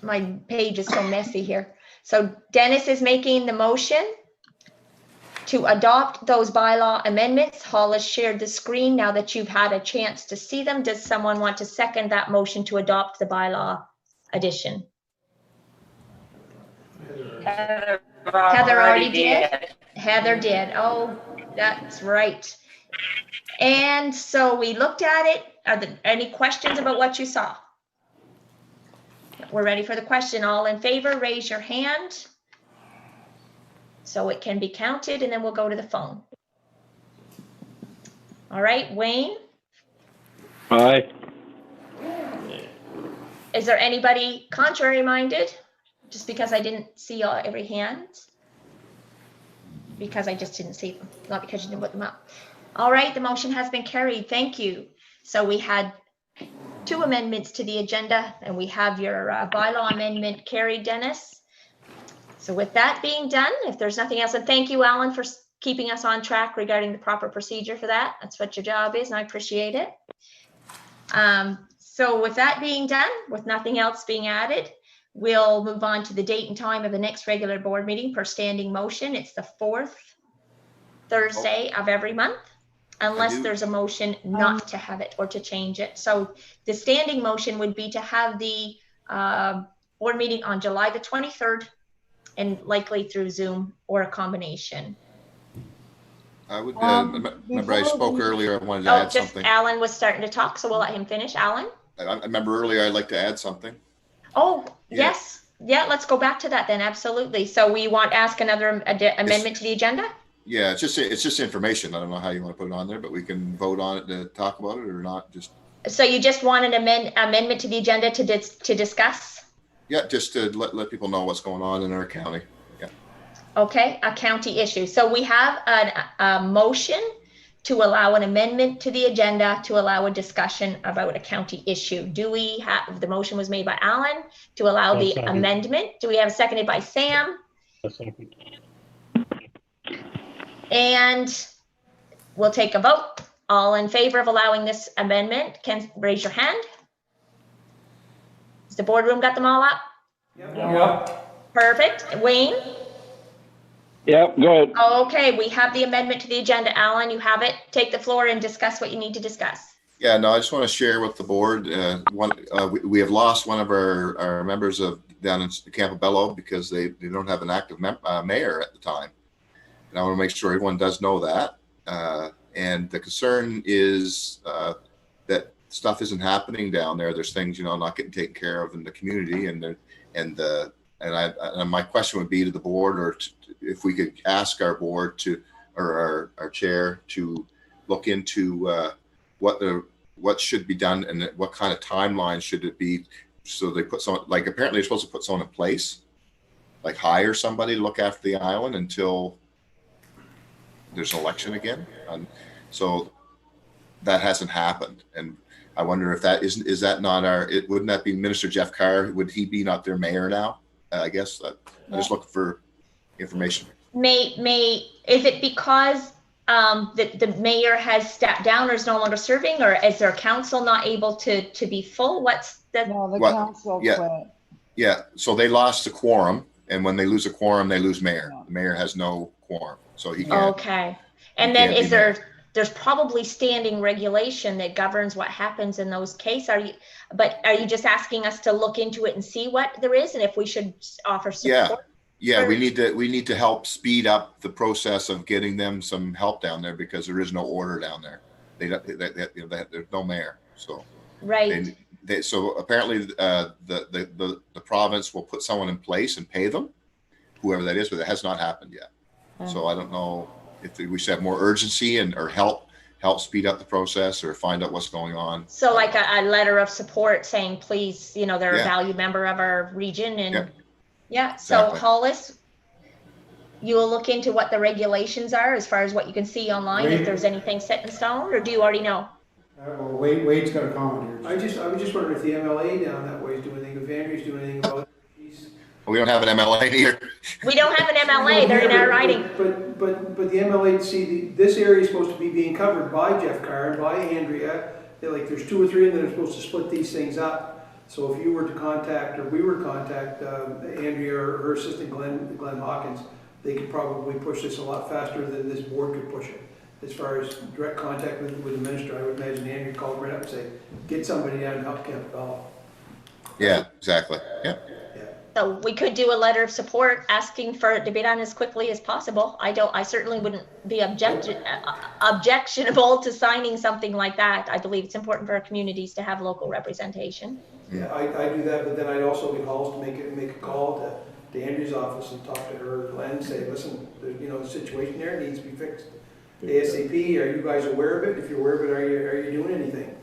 my page is so messy here. So Dennis is making the motion to adopt those bylaw amendments. Hollis shared the screen now that you've had a chance to see them. Does someone want to second that motion to adopt the bylaw addition? Heather already did. Heather did. Oh, that's right. And so we looked at it. Are there any questions about what you saw? We're ready for the question. All in favor, raise your hand so it can be counted, and then we'll go to the phone. All right, Wayne? Aye. Is there anybody contrary minded? Just because I didn't see every hand? Because I just didn't see them, not because you didn't put them up. All right, the motion has been carried. Thank you. So we had 2 amendments to the agenda, and we have your bylaw amendment carried, Dennis. So with that being done, if there's nothing else, and thank you, Alan, for keeping us on track regarding the proper procedure for that. That's what your job is, and I appreciate it. So with that being done, with nothing else being added, we'll move on to the date and time of the next regular board meeting per standing motion. It's the 4th Thursday of every month, unless there's a motion not to have it or to change it. So the standing motion would be to have the board meeting on July the 23rd, and likely through Zoom or a combination. I would, remember I spoke earlier, I wanted to add something. Alan was starting to talk, so we'll let him finish. Alan? I remember earlier I'd like to add something. Oh, Yeah. yes. Yeah, let's go back to that then. Absolutely. So we want to ask another amendment to the agenda? Yeah, it's just information. I don't know how you want to put it on there, but we can vote on it to talk about it or not. Just So you just want an amendment to the agenda to discuss? yeah, just to let people know what's going on in our county. Yeah. Okay, a county issue. So we have a motion to allow an amendment to the agenda to allow a discussion about a county issue. Do we have, the motion was made by Alan to allow the amendment. Do we have a seconded by Sam? A second. And we'll take a vote. All in favor of allowing this amendment, can raise your hand. Has the boardroom got them all up? Yep. Perfect. Wayne? Yep, go ahead. Okay, we have the amendment to the agenda. Alan, you have it. Take the floor and discuss what you need to discuss. Yeah, no, I just want to share with the board. We have lost one of our members down in Campobello because they don't have an active mayor at the time. And I want to make sure everyone does know that. And the concern is that stuff isn't happening down there. There's things, not getting taken care of in the community, and my question would be to the board, or if we could ask our board to or our chair to look into what should be done and what kind of timeline should it be. So they put someone, like apparently they're supposed to put someone in place, like hire somebody to look after the island until there's an election again. And so that hasn't happened. And I wonder if that is that not wouldn't that be Minister Jeff Carr? Would he be not their mayor now? I guess I'm just looking for information. Is it because the mayor has stepped down or is no longer serving, or is their council not able to be full? What's the? No, the council quit. Yeah, so they lost the quorum, and when they lose a quorum, they lose mayor. The mayor has no quorum, so he can't. Okay, and then there's probably standing regulation that governs what happens in those cases. Are you just asking us to look into it and see what there is, and if we should offer support? Yeah, we need to help speed up the process of getting them some help down there, because there is no order down there. There's no mayor, so right. So apparently the province will put someone in place and pay them, whoever that is, but it has not happened yet. So I don't know if we should have more urgency or help speed up the process or find out what's going on. So like a letter of support saying, please, they're a valued member of our region, and so exactly. Hollis, you will look into what the regulations are as far as what you can see online, if there's anything set in stone, or do you already know? Well, Wade's got a comment here. I was just wondering if the MLA down that way is doing anything, if Andrew's doing anything about it. We don't have an MLA here. We don't have an MLA, they're in our riding. But the MLA, see, this area is supposed to be being covered by Jeff Carr and by Andrea. There's 2 or 3 of them that are supposed to split these things up. So if you were to contact, or we were to contact Andrea or her assistant Glenn Hawkins, they could probably push this a lot faster than this board could push it. As far as direct contact with the minister, I would imagine Andrea called right up and say, get somebody down and help Campbell. Yeah, exactly. Yeah. So we could do a letter of support asking for it to be done as quickly as possible. I certainly wouldn't be objectionable to signing something like that. I believe it's important for our communities to have local representation. Yeah, I do that, but then I'd also get Halls to make a call to Andrew's office and talk to her, Glenn, and say, listen, the situation there needs to be fixed ASAP. Are you guys aware of it? If you're aware of it, are you doing anything?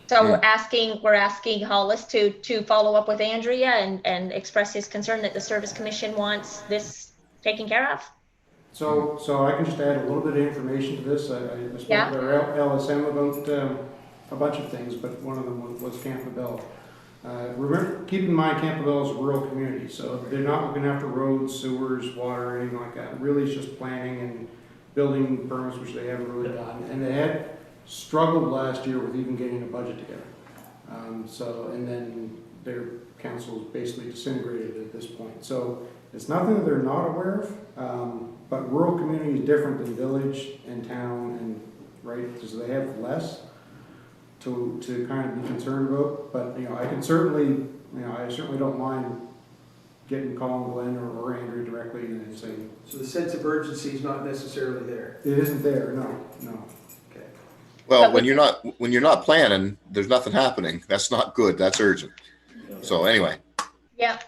So we're asking Hollis to follow up with Andrea and express his concern that the Service Commission wants this taken care of. So I can just add a little bit of information to this. I spoke to our LSM about a bunch of things, but one of them was Campbell. Remember, keep in mind, Campbell is a rural community, so they're not looking after roads, sewers, water, or anything like that. Really, it's just planning and building permits, which they haven't really done. And they had struggled last year with even getting a budget together. And then their council is basically disintegrated at this point. So it's nothing that they're not aware of, but rural community is different than village and town, and right, because they have less to kind of be concerned about. But I can certainly, I certainly don't mind calling Glenn or Andrew directly and saying. So the sense of urgency is not necessarily there. It isn't there. No. Okay. Well, when you're not planning, there's nothing happening. That's not good. That's urgent. So anyway. Yeah.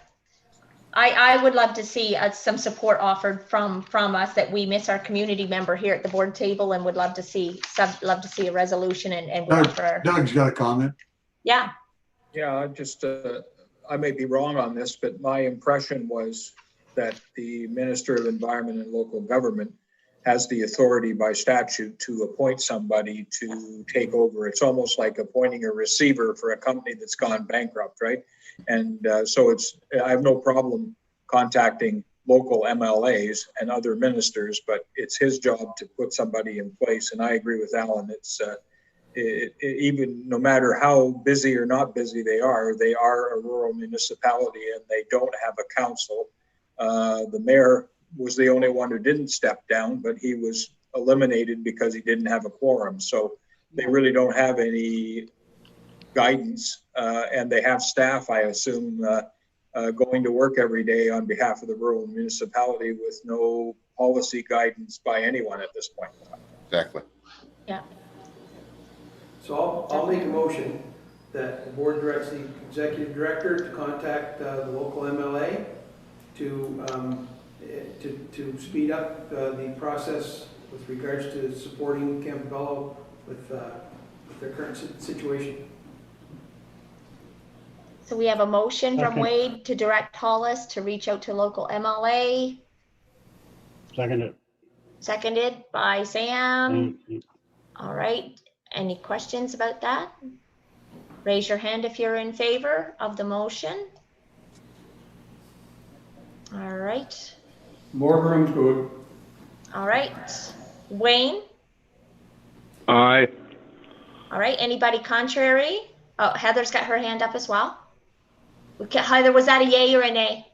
I would love to see some support offered from us, that we miss our community member here at the board table, and would love to see a resolution and Doug's got a comment. Yeah. Yeah, I may be wrong on this, but my impression was that the Minister of Environment and Local Government has the authority by statute to appoint somebody to take over. It's almost like appointing a receiver for a company that's gone bankrupt, right? And so I have no problem contacting local MLAs and other ministers, but it's his job to put somebody in place. And I agree with Alan. It's even no matter how busy or not busy they are a rural municipality, and they don't have a council. The mayor was the only one who didn't step down, but he was eliminated because he didn't have a quorum. So they really don't have any guidance, and they have staff, I assume, going to work every day on behalf of the rural municipality with no policy guidance by anyone at this point. Exactly. Yeah. So I'll make a motion that the board directs the executive director to contact the local MLA to speed up the process with regards to supporting Campobello with their current situation. So we have a motion from Okay. Wade to direct Hollis to reach out to local MLA, Seconded. seconded by Sam. All right, any questions about that? Raise your hand if you're in favor of the motion. All right, Boardroom's good. all right. Wayne? Aye. All right, anybody contrary? Oh, Heather's got her hand up as well. Okay, Heather, was that a yay or a nay?